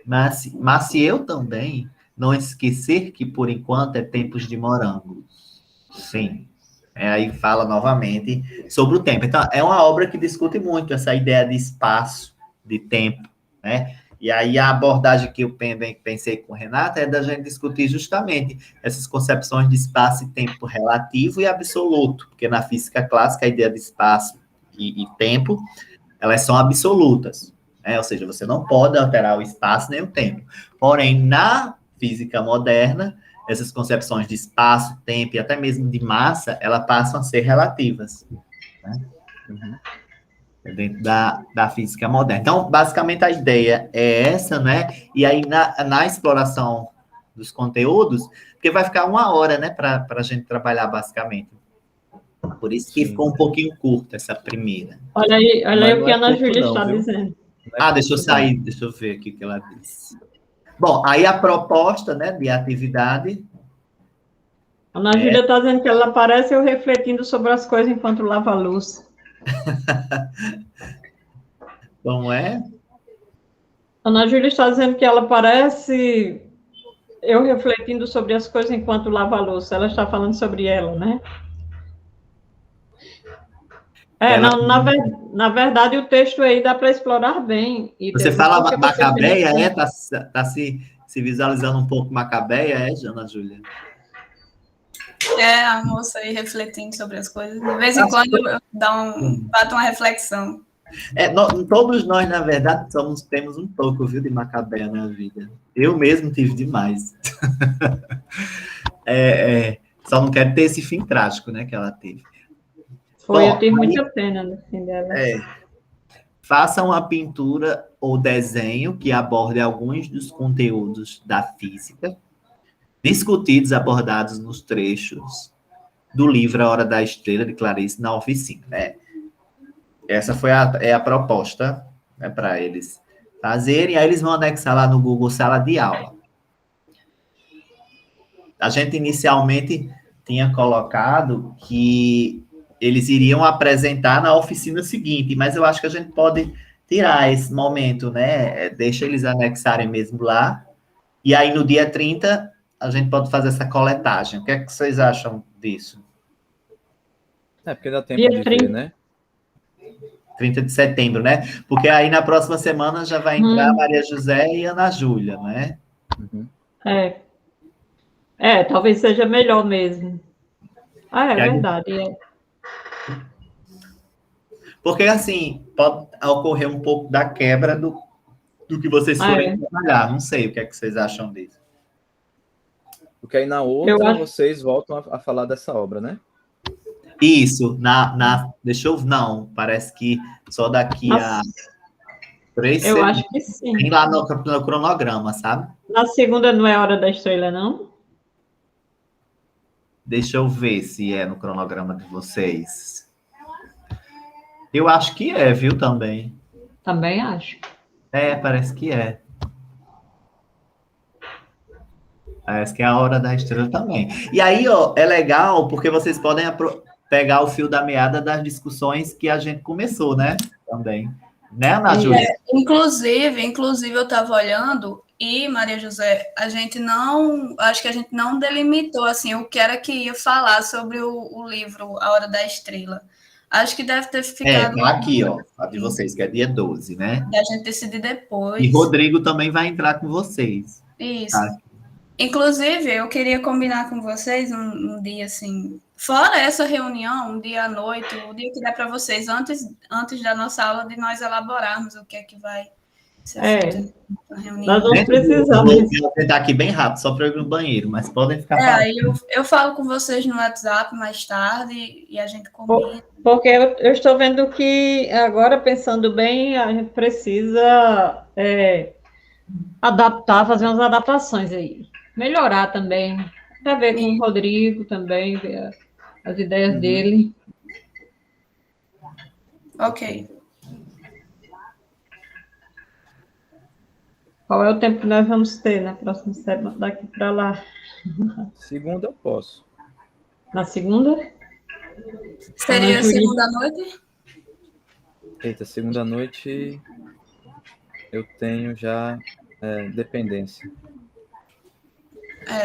Mas se eu também não esquecer que por enquanto é tempos de morangos. Sim. Aí fala novamente sobre o tempo. Então, é uma obra que discute muito essa ideia de espaço, de tempo, né? E aí a abordagem que eu pensei com o Renato é da gente discutir justamente essas concepções de espaço e tempo relativo e absoluto, porque na física clássica a ideia de espaço e tempo, elas são absolutas, né? Ou seja, você não pode alterar o espaço nem o tempo. Porém, na física moderna, essas concepções de espaço, tempo e até mesmo de massa, elas passam a ser relativas, né? Dentro da física moderna. Então, basicamente, a ideia é essa, né? E aí, na exploração dos conteúdos, porque vai ficar 1 hora, né, para a gente trabalhar, basicamente. Por isso que ficou um pouquinho curta essa primeira. Olha aí o que a Ana curto, Júlia não, está viu? dizendo. Deixa eu sair, deixa eu ver aqui o que ela disse. Bom, aí a proposta, né, de atividade... A Ana Júlia está dizendo que ela aparece eu refletindo sobre as coisas enquanto lava a luz. Como é? A Ana Júlia está dizendo que ela parece eu refletindo sobre as coisas enquanto lava a louça. Ela está falando sobre ela, né? Não, na verdade, o texto aí dá para explorar bem. Você fala Macabeia, Tá se visualizando um pouco Macabeia, Ana Júlia? A moça aí refletindo sobre as coisas. De vez em quando eu bato uma reflexão. Todos nós, na verdade, temos um pouco, viu, de Macabeia na vida. Eu mesmo tive demais. Só não quero ter esse fim trágico, né, que ela teve. Eu tive muita pena no fim dela. Faça uma pintura ou desenho que aborde alguns dos conteúdos da física, discutidos, abordados nos trechos do livro A Hora da Estrela, de Clarice, na oficina. Essa foi a proposta, né, para eles fazerem. Aí eles vão anexar lá no Google Sala de Aula. A gente inicialmente tinha colocado que eles iriam apresentar na oficina seguinte, mas eu acho que a gente pode tirar esse momento, né? Deixa eles anexarem mesmo lá. E aí, no dia 30, a gente pode fazer essa coletagem. O que é que vocês acham disso? Porque dá tempo de ver, né? 30 de setembro, né? Porque aí, na próxima semana, já vai entrar Maria José e Ana Júlia, né? Talvez seja melhor mesmo. Verdade, Porque, assim, pode ocorrer um pouco da quebra do que vocês forem trabalhar. Não sei o que é que vocês acham disso. Porque aí na outra vocês voltam a falar dessa obra, né? Isso. Deixa eu... Não, parece que só daqui a 3 Eu acho que sim. Tem lá no cronograma, sabe? Na segunda não é Hora da Estrela, não? Deixa eu ver se é no cronograma de vocês. Eu acho que é, viu, também. Também acho. Parece que é. Parece que é a Hora da Estrela também. E aí, é legal, porque vocês podem pegar o fio da meada das discussões que a gente começou, né? Também. Né, Ana Júlia? Inclusive, eu estava olhando e, Maria José, acho que a gente não delimitou, assim, o que era que ia falar sobre o livro A Hora da Estrela. Acho que deve ter ficado... tá aqui, a de vocês, que é dia 12, né? Da gente decidir depois. E Rodrigo também vai entrar com vocês. Isso. Tá. Inclusive, eu queria combinar com vocês um dia, assim, fora essa reunião, um dia à noite, o dia que der para vocês, antes da nossa aula, de nós elaborarmos o que é que vai ser feito na reunião. Nós vamos precisar. Vou tentar aqui bem rápido, só para eu ir no banheiro, mas podem ficar... Aí eu falo com vocês no WhatsApp mais tarde e a gente combina. Porque eu estou vendo que, agora, pensando bem, a gente precisa adaptar, fazer umas adaptações aí. Melhorar também. Para ver com o Rodrigo também, ver as ideias dele. Ok. Qual é o tempo que nós vamos ter na próxima semana, daqui para lá? Segunda eu posso. Na segunda? Seria segunda noite? Eita, segunda noite eu tenho já dependência.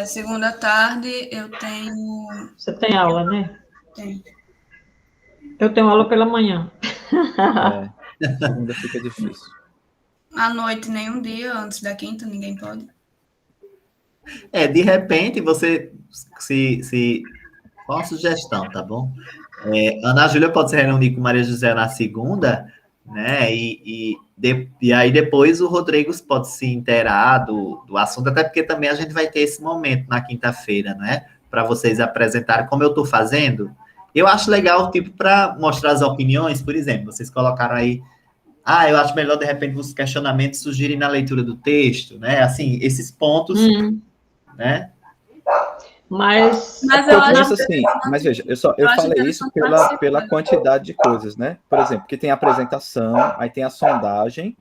Segunda tarde eu tenho... Você tem aula, né? Tem. Eu tenho aula pela manhã. Segunda fica difícil. À noite, nenhum dia, antes da quinta, ninguém pode. De repente, você Qual a sugestão, tá bom? Ana Júlia pode se reunir com Maria José na segunda, né? E aí depois o Rodrigo pode se inteirar do assunto, até porque também a gente vai ter esse momento na quinta-feira, né? Para vocês apresentarem como eu estou fazendo. Eu acho legal, tipo, para mostrar as opiniões, por exemplo, vocês colocaram aí, eu acho melhor, de repente, os questionamentos surgirem na leitura do texto, né? Assim, esses pontos, né? Mas eu acho assim, mas veja, eu falei isso pela quantidade de coisas, né? Por exemplo, que tem a apresentação, aí tem a sondagem,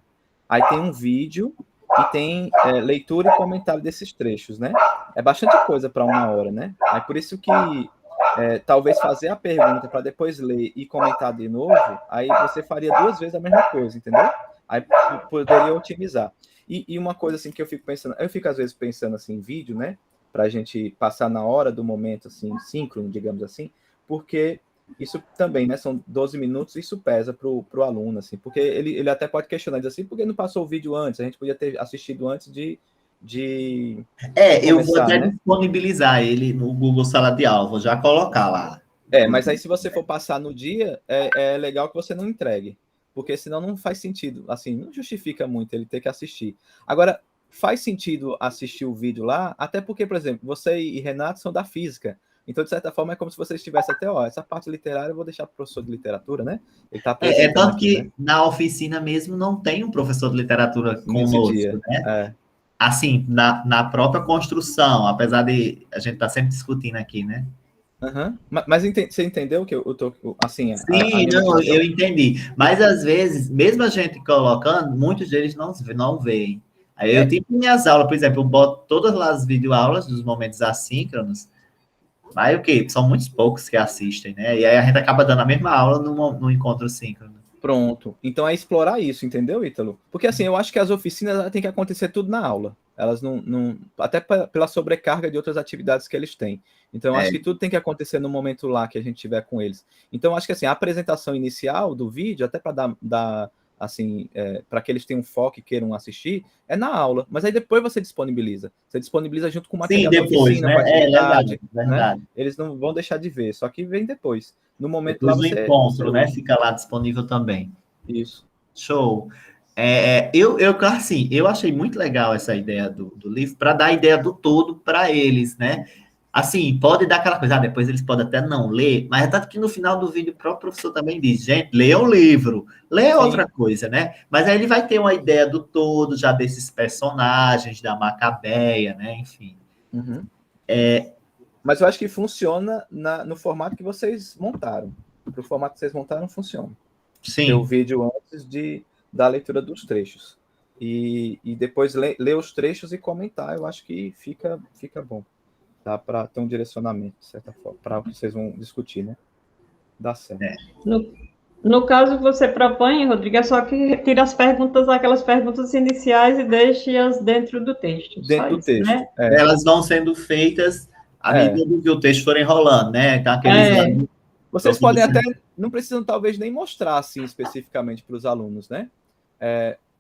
aí tem um vídeo e tem leitura e comentário desses trechos, né? É bastante coisa para 1 hora, né? Aí por isso que talvez fazer a pergunta para depois ler e comentar de novo, aí você faria 2 vezes a mesma coisa, entendeu? Aí poderia otimizar. E uma coisa assim que eu fico pensando, às vezes pensando assim em vídeo, né? Para a gente passar na hora do momento, assim, síncrono, digamos assim, porque isso também, né, são 12 minutos, isso pesa para o aluno, assim, porque ele até pode questionar, diz assim, por que não passou o vídeo antes? A gente podia ter assistido antes de começar, eu vou até né? disponibilizar ele no Google Sala de Aula, vou já colocar lá. Mas aí se você for passar no dia, é legal que você não entregue, porque senão não faz sentido, assim, não justifica muito ele ter que assistir. Agora, faz sentido assistir o vídeo lá, até porque, por exemplo, você e Renato são da física. Então, de certa forma, é como se você estivesse até, essa parte literária eu vou deixar para o professor de literatura, né? Ele está apresentando tanto aqui, que né? na oficina mesmo não tem um professor de literatura conosco, dia, né? Assim, na própria construção, apesar de a gente estar sempre discutindo aqui, né? Mas você entendeu que eu tô, assim... Sim, eu entendi. Mas, às vezes, mesmo a gente colocando, muitos deles não veem. Aí eu tenho minhas aulas, por exemplo, eu boto todas as videoaulas dos momentos assíncronos, mas o quê? São muitos poucos que assistem, né? E aí a gente acaba dando a mesma aula no encontro síncrono. Pronto. Então é explorar isso, entendeu, Ítalo? Porque assim, eu acho que as oficinas têm que acontecer tudo na aula. Elas não até pela sobrecarga de outras atividades que eles têm. Então, eu acho que tudo tem que acontecer no momento lá que a gente tiver com eles. Então, eu acho que assim, a apresentação inicial do vídeo, até para dar assim, para que eles tenham foco e queiram assistir, é na aula. Mas aí depois você disponibiliza. Você disponibiliza junto com o material da oficina, né? com a atividade, verdade. né? Eles não vão deixar de ver, só que vem depois. No momento depois lá do encontro, né? Fica lá disponível também. Isso. Show. Assim, eu achei muito legal essa ideia do livro para dar a ideia do todo para eles, né? Assim, pode dar aquela coisa, depois eles podem até não ler, mas é tanto que no final do vídeo o próprio professor também diz, gente, leia o livro, leia outra coisa, né? Mas aí ele vai ter uma ideia do todo, já desses personagens, da Macabeia, né? Enfim. Mas eu acho que funciona no formato que vocês montaram. Para o formato que vocês montaram, funciona. Sim. Ter o vídeo antes da leitura dos trechos. E depois ler os trechos e comentar, eu acho que fica bom. Dá para ter um direcionamento, de certa forma, para o que vocês vão discutir, né? Dá certo. No caso, você propõe, Rodrigo, é só que retire as perguntas, aquelas perguntas iniciais e deixe-as dentro do texto. Dentro do texto. Né? Elas vão sendo feitas à medida que o texto for enrolando, né? Então, aqueles Vocês podem até, não precisam talvez nem mostrar assim especificamente para os alunos, né?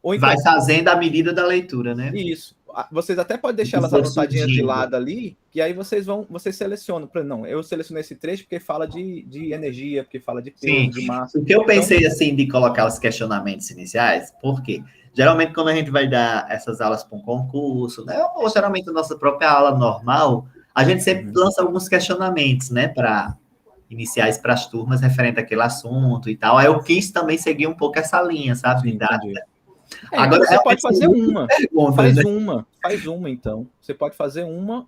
Ou então, vai fazendo à medida da leitura, né? Isso. Vocês até podem deixar elas anotadinhas de lado ali, e aí vocês selecionam. Não, eu selecionei esse trecho porque fala de energia, porque fala de peso, de massa. O que eu pensei, assim, de colocar os questionamentos iniciais, porque geralmente quando a gente vai dar essas aulas para um concurso, né, ou geralmente a nossa própria aula normal, a gente sempre lança alguns questionamentos, né, iniciais para as turmas referente àquele assunto e tal. Aí eu quis também seguir um pouco essa linha, sabe? Agora então você pode fazer uma. Faz uma, então. Você pode fazer uma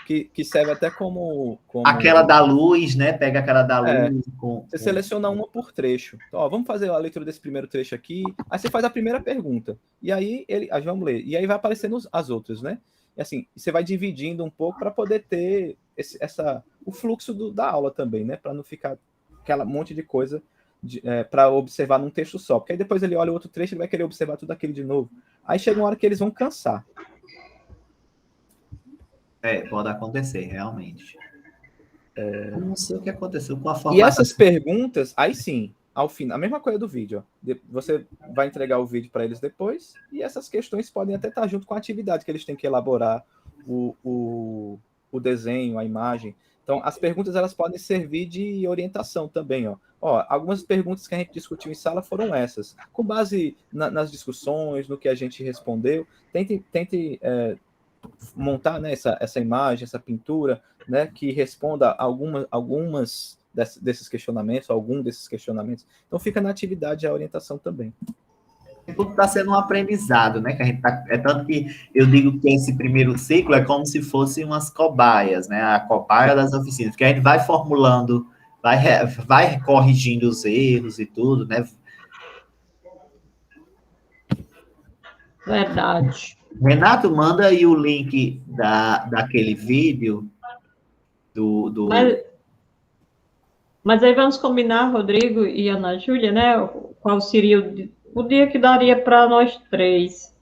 que serve até como... Aquela da luz, né? Pega aquela da luz. Você seleciona uma por trecho. Então, vamos fazer a leitura desse primeiro trecho aqui. Aí você faz a primeira pergunta. E aí, vamos ler. E aí vai aparecendo as outras, né? E assim, você vai dividindo um pouco para poder ter o fluxo da aula também, né? Para não ficar aquela monte de coisa para observar num texto só. Porque aí depois ele olha o outro trecho e vai querer observar tudo aquilo de novo. Aí chega uma hora que eles vão cansar. Pode acontecer, realmente. Eu não sei o que aconteceu com a forma. E essas perguntas, aí sim, ao fim, a mesma coisa do vídeo. Ó. Você vai entregar o vídeo para eles depois, e essas questões podem até estar junto com a atividade que eles têm que elaborar, o desenho, a imagem. Então, as perguntas elas podem servir de orientação também. Ó, algumas perguntas que a gente discutiu em sala foram essas. Com base nas discussões, no que a gente respondeu, tente montar, né, essa imagem, essa pintura, né, que responda a algumas desses questionamentos, algum desses questionamentos. Então, fica na atividade a orientação também. Tudo está sendo um aprendizado, né? Que a gente é tanto que eu digo que esse primeiro ciclo é como se fosse umas cobaias, né? A cobaia das oficinas, que a gente vai formulando, vai corrigindo os erros e tudo, né? Verdade. Renato, manda aí o link daquele vídeo do... Mas aí vamos combinar, Rodrigo e Ana Júlia, né? Qual seria o dia que daria para nós 3?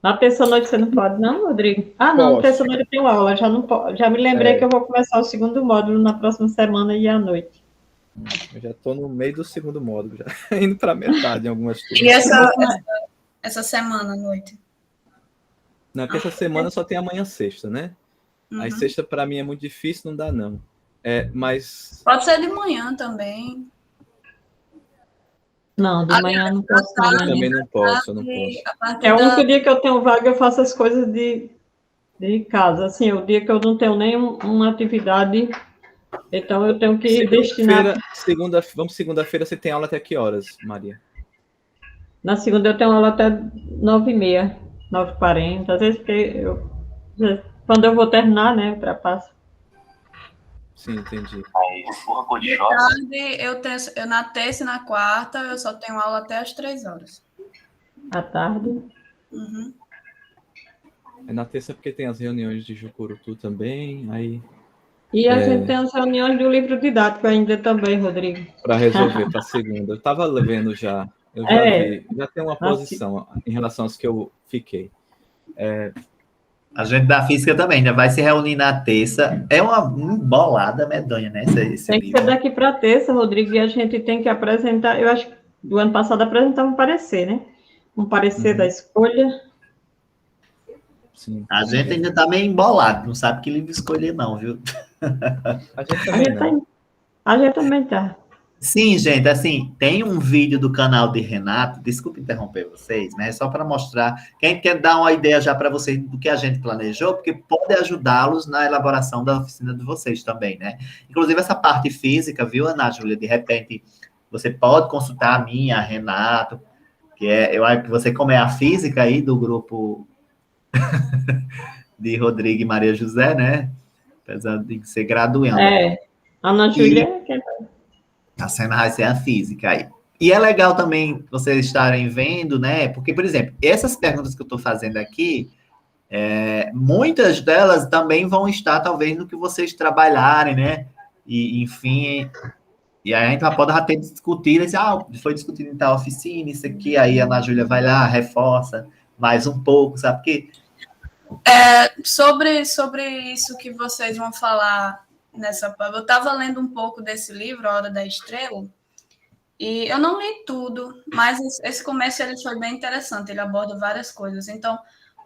Na terça-noite você não pode, não, Rodrigo? Ah, não, Posso. terça-noite eu tenho aula, já não pode. Já me lembrei que eu vou começar o segundo módulo na próxima semana e à noite. Eu já estou no meio do segundo módulo, já indo para metade em algumas turmas. E essa semana à noite? Não, porque essa semana só tem amanhã sexta, né? Uhum. Aí sexta para mim é muito difícil, não dá não. Mas... Pode ser de manhã também. Não, de manhã não posso. Eu também não posso, eu não posso. É o único dia que eu tenho vaga, eu faço as coisas de casa. Assim, é o dia que eu não tenho nenhuma atividade, então eu tenho que destinar... Vamos segunda-feira, você tem aula até que horas, Maria? Na segunda eu tenho aula até 9h30, 9h40, às vezes porque quando eu vou terminar, né, ultrapasso. Sim, entendi. De tarde, eu na terça e na quarta, eu só tenho aula até às 3h. À tarde. Uhum. É na terça porque tem as reuniões de Jucurutu também, aí... E a gente tem as reuniões do livro didático ainda também, Rodrigo. Para resolver para segunda. Eu estava vendo já, eu já vi, já tem uma posição em relação aos que eu fiquei. A gente da física também ainda vai se reunir na terça. É uma bolada medonha, né? Esse tem que ser daqui para terça, Rodrigo, e a gente tem que apresentar, eu acho que do ano passado apresentava um parecer, né? Um parecer da escolha. Sim. A gente ainda está meio embolado, não sabe que livro escolher não, viu? A gente também não. A gente também tá. Sim, gente, assim, tem um vídeo do canal de Renato, desculpe interromper vocês, mas é só para mostrar, quem quer dar uma ideia já para vocês do que a gente planejou, porque pode ajudá-los na elaboração da oficina de vocês também, né? Inclusive essa parte física, viu, Ana Júlia? De repente, você pode consultar a minha, a Renato, que eu acho que você, como é a física aí do grupo de Rodrigo e Maria José, né? Apesar de ser graduando. Ana Júlia... A cena vai ser a física aí. E é legal também vocês estarem vendo, né? Porque, por exemplo, essas perguntas que eu estou fazendo aqui, muitas delas também vão estar, talvez, no que vocês trabalharem, né? E, enfim, e aí a gente pode até discutir, foi discutido em tal oficina, isso aqui, aí a Ana Júlia vai lá, reforça mais um pouco, sabe? Porque... Sobre isso que vocês vão falar... Eu estava lendo um pouco desse livro, A Hora da Estrela, e eu não li tudo, mas esse começo ele foi bem interessante, ele aborda várias coisas. Então,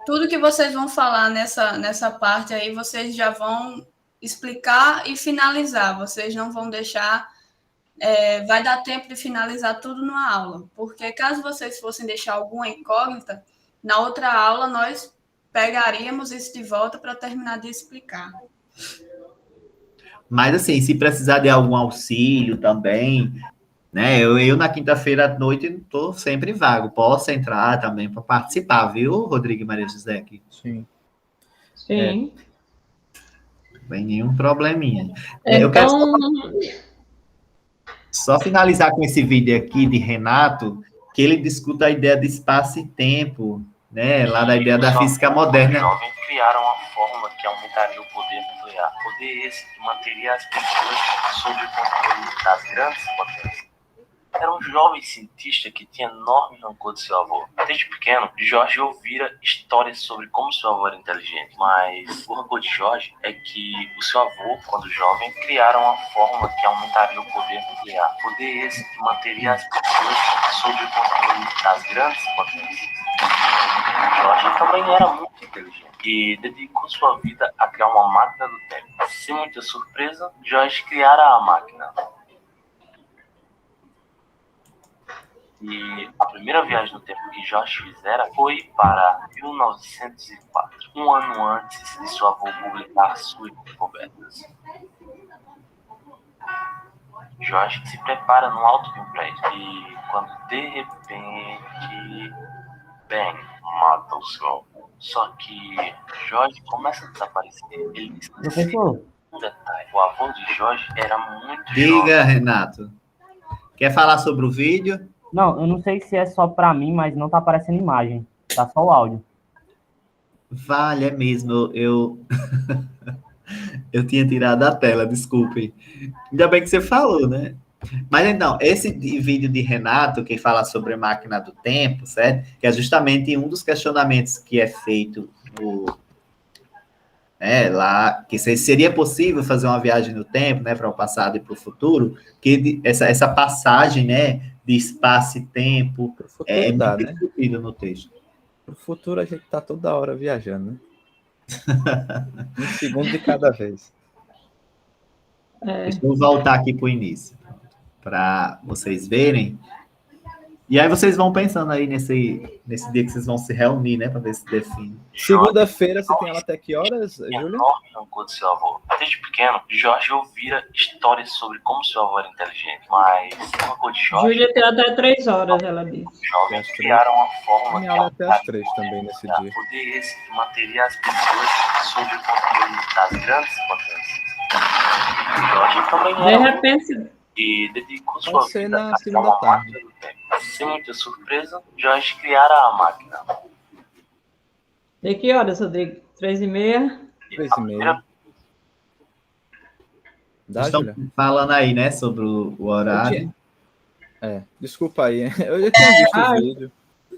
tudo que vocês vão falar nessa parte aí, vocês já vão explicar e finalizar, vocês não vão deixar... vai dar tempo de finalizar tudo numa aula, porque caso vocês fossem deixar alguma incógnita, na outra aula nós pegaríamos isso de volta para terminar de explicar. Mas, assim, se precisar de algum auxílio também, né? Eu na quinta-feira à noite estou sempre vago. Posso entrar também para participar, viu, Rodrigo e Maria José? Aqui. Sim. Sim. Não tem nenhum probleminha. Então... Eu quero só finalizar com esse vídeo aqui de Renato, que ele discute a ideia de espaço e tempo, né? Lá da ideia da física moderna. Jovens criaram uma fórmula que aumentaria o poder nuclear nuclear. Poder esse que manteria as pessoas sob o controle das grandes potências. Era um jovem cientista que tinha enorme rancor de seu avô. Desde pequeno, Jorge ouvira histórias sobre como seu avô era inteligente, mas o rancor de Jorge é que o seu avô, quando jovem, criaram uma fórmula que aumentaria o poder nuclear. Poder esse que manteria as pessoas sob o controle das grandes potências. Jorge também era muito inteligente e dedicou sua vida a criar uma máquina do tempo. Sem muita surpresa, Jorge criara a máquina. E a primeira viagem no tempo que Jorge fizera foi para 1904, um ano antes de seu avô publicar suas descobertas. Jorge se prepara no alto de um prédio e quando de repente, bem, mata o seu avô. Só que Jorge começa a desaparecer. Ele esquece um detalhe. O avô de Jorge era muito jovem. Diga, Renato. Quer falar sobre o vídeo? Não, eu não sei se é só para mim, mas não tá aparecendo imagem. Tá só o áudio. Vale, é mesmo. Eu eu tinha tirado a tela, desculpe. Ainda bem que você falou, né? Mas então, esse vídeo de Renato, que fala sobre a máquina do tempo, certo? Que é justamente um dos questionamentos que é feito lá, que seria possível fazer uma viagem no tempo, né, para o passado e para o futuro, que essa passagem, né, de espaço e tempo é muito discutido no texto. Pro futuro a gente tá toda hora viajando, né? Um segundo de cada vez. Deixa eu voltar aqui para o início, para vocês verem. E aí vocês vão pensando aí nesse dia que vocês vão se reunir, né, para ver se define. Segunda-feira você tem aula até que horas, Júlia? Rancor de seu avô. Desde pequeno, Jorge ouvira histórias sobre como seu avô era inteligente, mas o rancor de Jorge... Júlia tem até 3 horas, ela disse. Os jovens criaram uma fórmula minha aula até as 3 também nesse dia. Poder esse que manteria as pessoas sob o controle das grandes potências. Jorge também De era repente, e dedicou sua vida na a criar segunda uma tarde. máquina do tempo. Sem muita surpresa, Jorge criara a máquina. de que horas, Rodrigo? 3h30? 3h30. Dá, Estão Júlia? falando aí, né, sobre o horário. Desculpa aí. Eu já tinha visto o vídeo.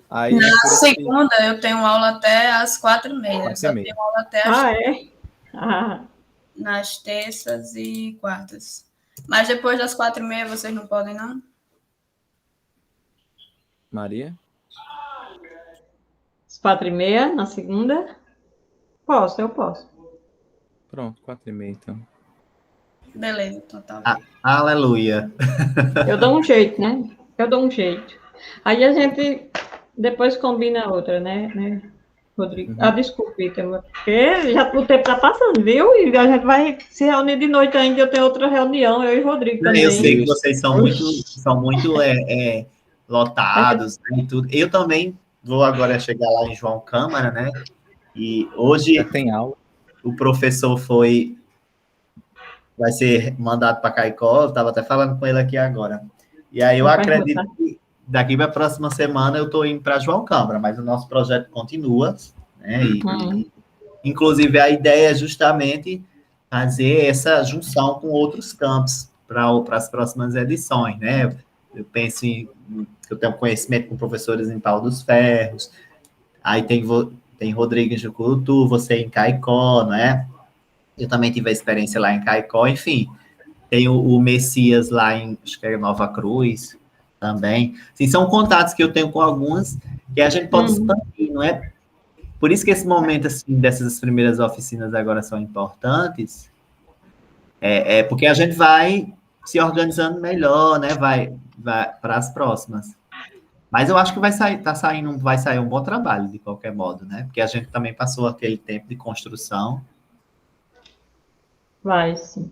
Aí, Na por isso que- segunda, eu tenho aula até às 4h30. Só 4h30. tenho aula até às Nas terças e quartas. Mas depois das 4h30 vocês não podem, não? Maria? Às 4h30, na segunda? Eu posso. Pronto, 4h30 então. Beleza, então tá. Aleluia. Eu dou um jeito, né? Eu dou um jeito. Aí a gente depois combina outra, né, Rodrigo? Desculpe, porque já o tempo tá passando, viu? E a gente vai se reunir de noite ainda. Eu tenho outra reunião, eu e o Rodrigo também. Eu sei que vocês são muito lotados, né, e tudo. Eu também vou agora chegar lá em João Câmara, né? E hoje Já tem aula. o professor vai ser mandado para Caicó. Eu estava até falando com ele aqui agora. E aí eu acredito que daqui para a próxima semana eu estou indo para João Câmara, mas o nosso projeto continua, né? E, inclusive, a ideia é justamente fazer essa junção com outros campos para as próximas edições, né? Eu penso eu tenho conhecimento com professores em Pau dos Ferros, aí tem Rodrigo em Jucurutu, você em Caicó, né? Eu também tive a experiência lá em Caicó, enfim. Tem o Messias lá em, acho que é Nova Cruz, também. Assim, são contatos que eu tenho com algumas que a gente pode expandir, não é? Por isso que esse momento, assim, dessas primeiras oficinas agora são importantes, porque a gente vai se organizando melhor, né? Vai para as próximas. Mas eu acho que vai sair um bom trabalho, de qualquer modo, né? Porque a gente também passou aquele tempo de construção. Vai, sim.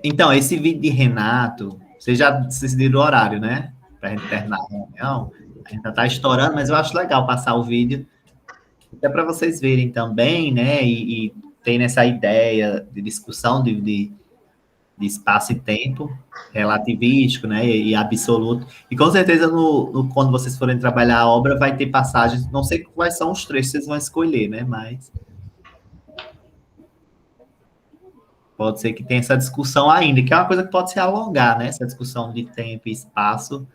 Então, esse vídeo de Renato, vocês já decidiram o horário, né? Para a gente terminar a reunião. A gente já está estourando, mas eu acho legal passar o vídeo, até para vocês verem também, né? E tem nessa ideia de discussão, de espaço e tempo, relativístico, né, e absoluto. E com certeza, quando vocês forem trabalhar a obra, vai ter passagens, não sei quais são os trechos que vocês vão escolher, né, mas pode ser que tenha essa discussão ainda, que é uma coisa que pode se alongar, né, essa discussão de tempo e espaço,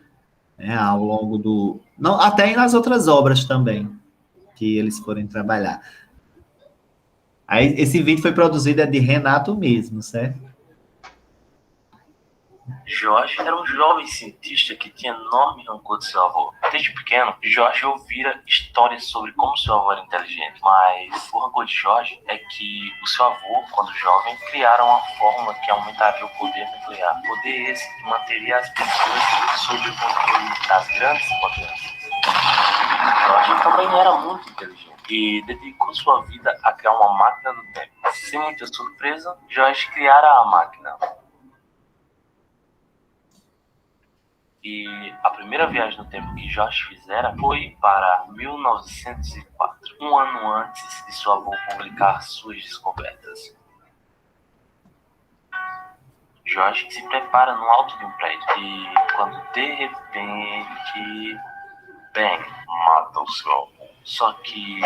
né, ao longo do... Não, até nas outras obras também, que eles forem trabalhar. Aí, esse vídeo foi produzido de Renato mesmo, certo? Jorge era um jovem cientista que tinha enorme rancor de seu avô. Desde pequeno, Jorge ouvira histórias sobre como seu avô era inteligente, mas o rancor de Jorge é que o seu avô, quando jovem, criaram uma fórmula que aumentaria o poder nuclear. Poder esse que manteria as pessoas sob o controle das grandes potências. Jorge também era muito inteligente e dedicou sua vida a criar uma máquina do tempo. Sem muita surpresa, Jorge criara a máquina. E a primeira viagem no tempo que Jorge fizera foi para 1904, um ano antes de seu avô publicar suas descobertas. Jorge se prepara no alto de um prédio e, quando de repente, mata o seu avô. Só que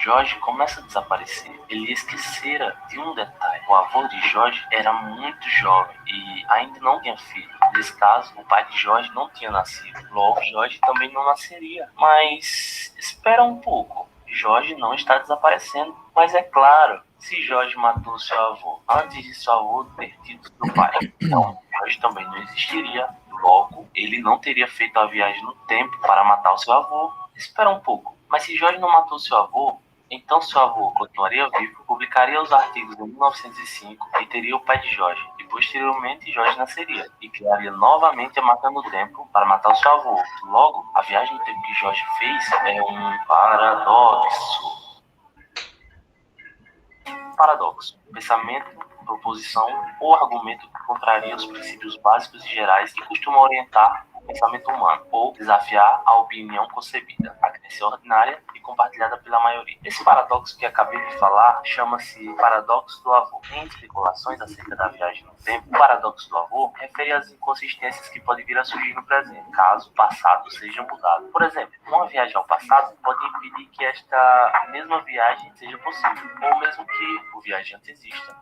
Jorge começa a desaparecer. Ele esquecera de um detalhe. O avô de Jorge era muito jovem e ainda não tinha filho. Nesse caso, o pai de Jorge não tinha nascido. Logo, Jorge também não nasceria. Mas espera um pouco. Jorge não está desaparecendo. Mas é claro, se Jorge matou seu avô antes de seu avô ter tido seu pai, então Jorge também não existiria. Logo, ele não teria feito a viagem no tempo para matar o seu avô. Espera um pouco. Mas se Jorge não matou seu avô, então seu avô continuaria vivo, publicaria os artigos em 1905 e teria o pai de Jorge. E posteriormente Jorge nasceria e criaria novamente a máquina do tempo para matar o seu avô. Logo, a viagem no tempo que Jorge fez é um paradoxo. Paradoxo. Pensamento, proposição ou argumento que contraria os princípios básicos e gerais que costumam orientar o pensamento humano, ou desafiar a opinião concebida, a crença ordinária e compartilhada pela maioria. Esse paradoxo que acabei de falar chama-se paradoxo do avô. Em especulações acerca da viagem no tempo, o paradoxo do avô refere às inconsistências que podem vir a surgir no presente, caso o passado seja mudado. Por exemplo, uma viagem ao passado pode impedir que esta mesma viagem seja possível, ou mesmo que o viajante exista.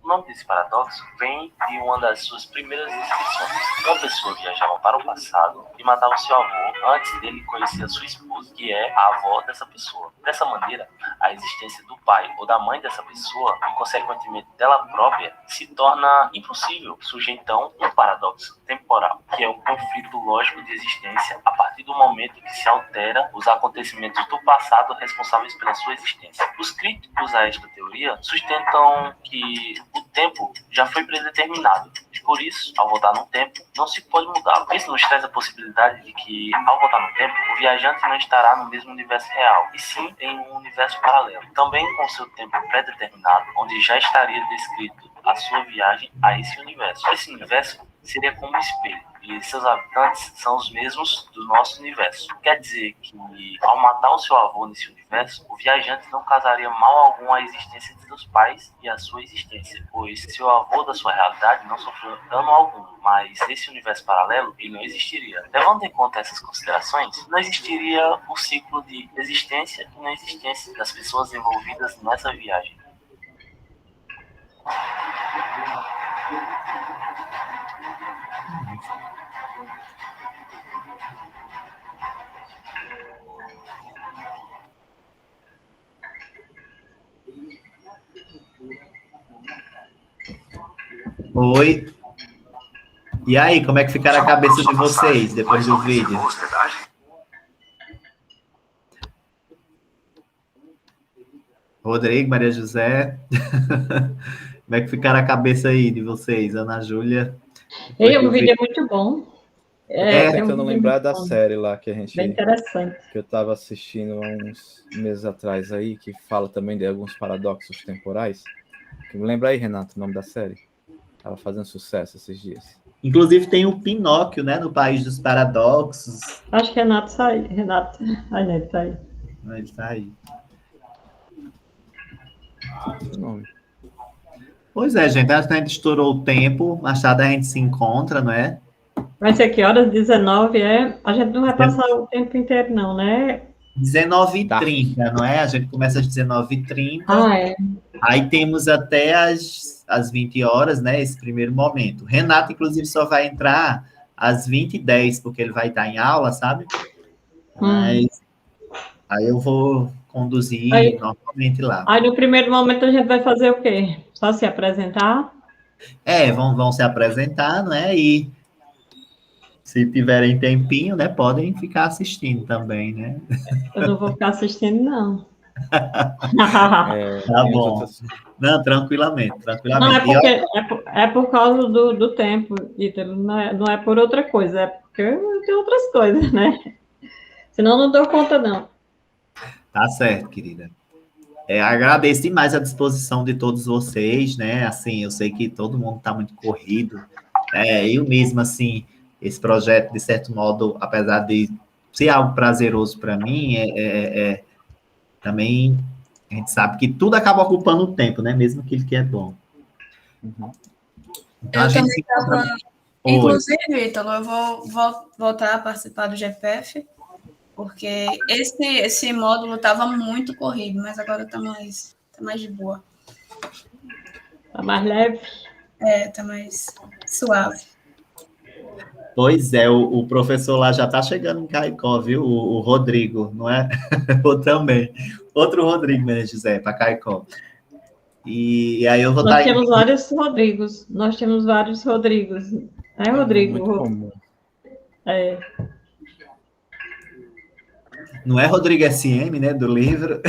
O nome desse paradoxo vem de uma das suas primeiras descrições. Uma pessoa viajava para o passado e matava seu avô antes dele conhecer a sua esposa, que é a avó dessa pessoa. Dessa maneira, a existência do pai ou da mãe dessa pessoa, e consequentemente dela própria, se torna impossível. Surge então um paradoxo temporal, que é um conflito lógico de existência a partir do momento que se altera os acontecimentos do passado responsáveis pela sua existência. Os críticos a esta teoria sustentam que o tempo já foi predeterminado e, por isso, ao voltar no tempo, não se pode mudá-lo. Isso nos traz a possibilidade de que, ao voltar no tempo, o viajante não estará no mesmo universo real, e sim em um universo paralelo, também com seu tempo pré-determinado, onde já estaria descrito a sua viagem a esse universo. Esse universo seria como um espelho, e seus habitantes são os mesmos do nosso universo. Quer dizer que, ao matar o seu avô nesse universo, o viajante não causaria mal algum à existência de seus pais e à sua existência, pois seu avô da sua realidade não sofreu dano algum, mas esse universo paralelo ele não existiria. Levando em conta essas considerações, não existiria o ciclo de existência e não existência das pessoas envolvidas nessa viagem. Oi. E aí, como é que ficaram a cabeça de vocês depois do vídeo? Rodrigo, Maria José. Como é que ficaram a cabeça aí de vocês, Ana Júlia? O vídeo é muito bom. Tentando lembrar da série lá que a gente... Bem interessante. Que eu estava assistindo há uns meses atrás aí, que fala também de alguns paradoxos temporais. Lembra aí, Renato, o nome da série? Tava fazendo sucesso esses dias. Inclusive tem o Pinóquio, né? No País dos Paradoxos. Acho que Renato sai. Renato. Ai, ele tá aí. Ele tá aí. O nome. Pois é, gente, a gente estourou o tempo, mais tarde a gente se encontra, não é? Vai ser que horas? 19, é? A gente não vai passar o tempo inteiro, não, né? 19h30, não é? A gente começa às 19h30. Ah, é. Aí temos até às 20 horas, né? Esse primeiro momento. Renato, inclusive, só vai entrar às 20h10, porque ele vai estar em aula, sabe? Mas aí eu vou conduzir Aí- normalmente lá. Aí, no primeiro momento, a gente vai fazer o quê? Só se apresentar? Vão se apresentar, né? E se tiverem tempinho, né? Podem ficar assistindo também, né? Eu não vou ficar assistindo, não. Tá Tem os bom. outros- Não, tranquilamente. Não, é E, ó, porque é por causa do tempo, Ítalo, não é por outra coisa, é porque eu tenho outras coisas, né? Senão eu não dou conta, não. tá certo, querida. Agradeço demais a disposição de todos vocês, né? Assim, eu sei que todo mundo está muito corrido. Eu mesmo, assim, esse projeto, de certo modo, apesar de ser algo prazeroso para mim, também a gente sabe que tudo acaba ocupando o tempo, né? Mesmo aquilo que é bom. Uhum. Então, a Eu gente também se encontra... estava. Oi. Inclusive, Ítalo, eu vou voltar a participar do GPF, porque esse módulo estava muito corrido, mas agora tá mais de boa. Tá mais leve. Tá mais suave. Pois é, o professor lá já está chegando em Caicó, viu? O Rodrigo, não é? Eu também. Outro Rodrigo, né, José, para Caicó. E aí eu vou Nós estar... temos vários Rodrigos. Nós temos vários Rodrigos. É, Rodrigo? Muito comum. É. Não é Rodrigo SM, né, do livro?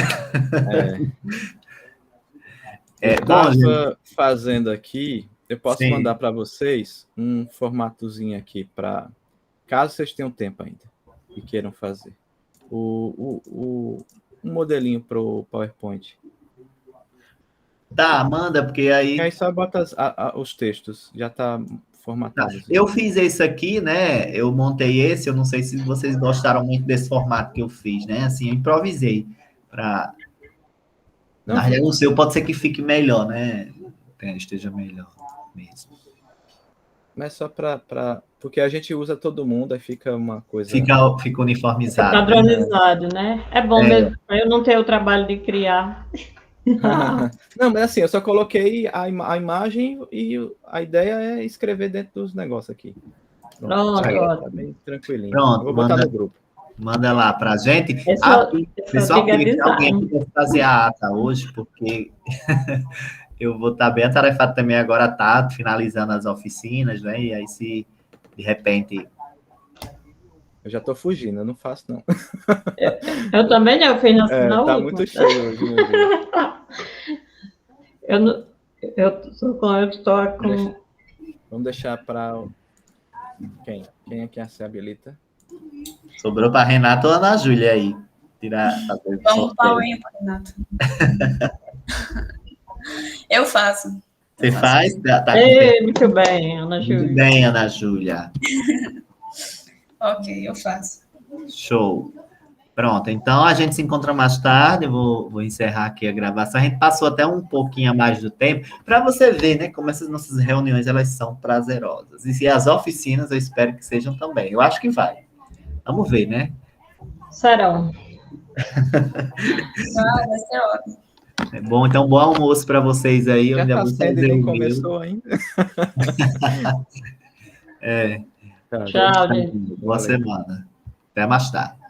Eu Bom, gente, estava fazendo aqui, eu posso sim. mandar para vocês um formatozinho aqui para caso vocês tenham tempo ainda e queiram fazer um modelinho para o PowerPoint. Tá, manda, porque aí... E aí só bota os textos, já está formatado. Eu fiz esse aqui, né? Eu montei esse, eu não sei se vocês gostaram muito desse formato que eu fiz, né? Assim, eu improvisei para... Não, Na realidade, o seu pode ser que fique melhor, né? Esteja melhor mesmo. mas só para... Porque a gente usa todo mundo, aí fica uma coisa... Fica uniformizado. Padronizado, né? É bom mesmo, para eu não ter o trabalho de criar. Não, mas assim, eu só coloquei a imagem e a ideia é escrever dentro dos negócios aqui. Pronto, Tá ótimo. bem tranquilinho. Pronto, Eu vou botar no grupo. Manda lá para a gente. Pessoal, Queria que alguém pudesse fazer a ata hoje, porque eu vou estar bem atarefado também agora à tarde, finalizando as oficinas, né? E aí, se de repente... Eu já tô fugindo, eu não faço, não. Eu também não, eu fiz na Tá última. muito cheio hoje, meu Deus. Eu estou com... Vamos deixar para... Quem? Quem é que se habilita? Sobrou para Renato ou Ana Júlia aí? Vamos para o Renato. Eu faço. Você faz? Tá muito bem, Ana Júlia. Muito bem, Ana Júlia. Ok, eu faço. Show. Pronto, então a gente se encontra mais tarde, eu vou encerrar aqui a gravação. A gente passou até um pouquinho a mais do tempo, para você ver, né, como essas nossas reuniões, elas são prazerosas. E se as oficinas, eu espero que sejam também. Eu acho que vai. Vamos ver, né? Serão. Vai ser ótimo. Bom, então, bom almoço para vocês aí. Eu Já ainda tá vou sendo fazer e nem o meu. começou ainda. Tchau, gente. Boa semana. Até mais tarde.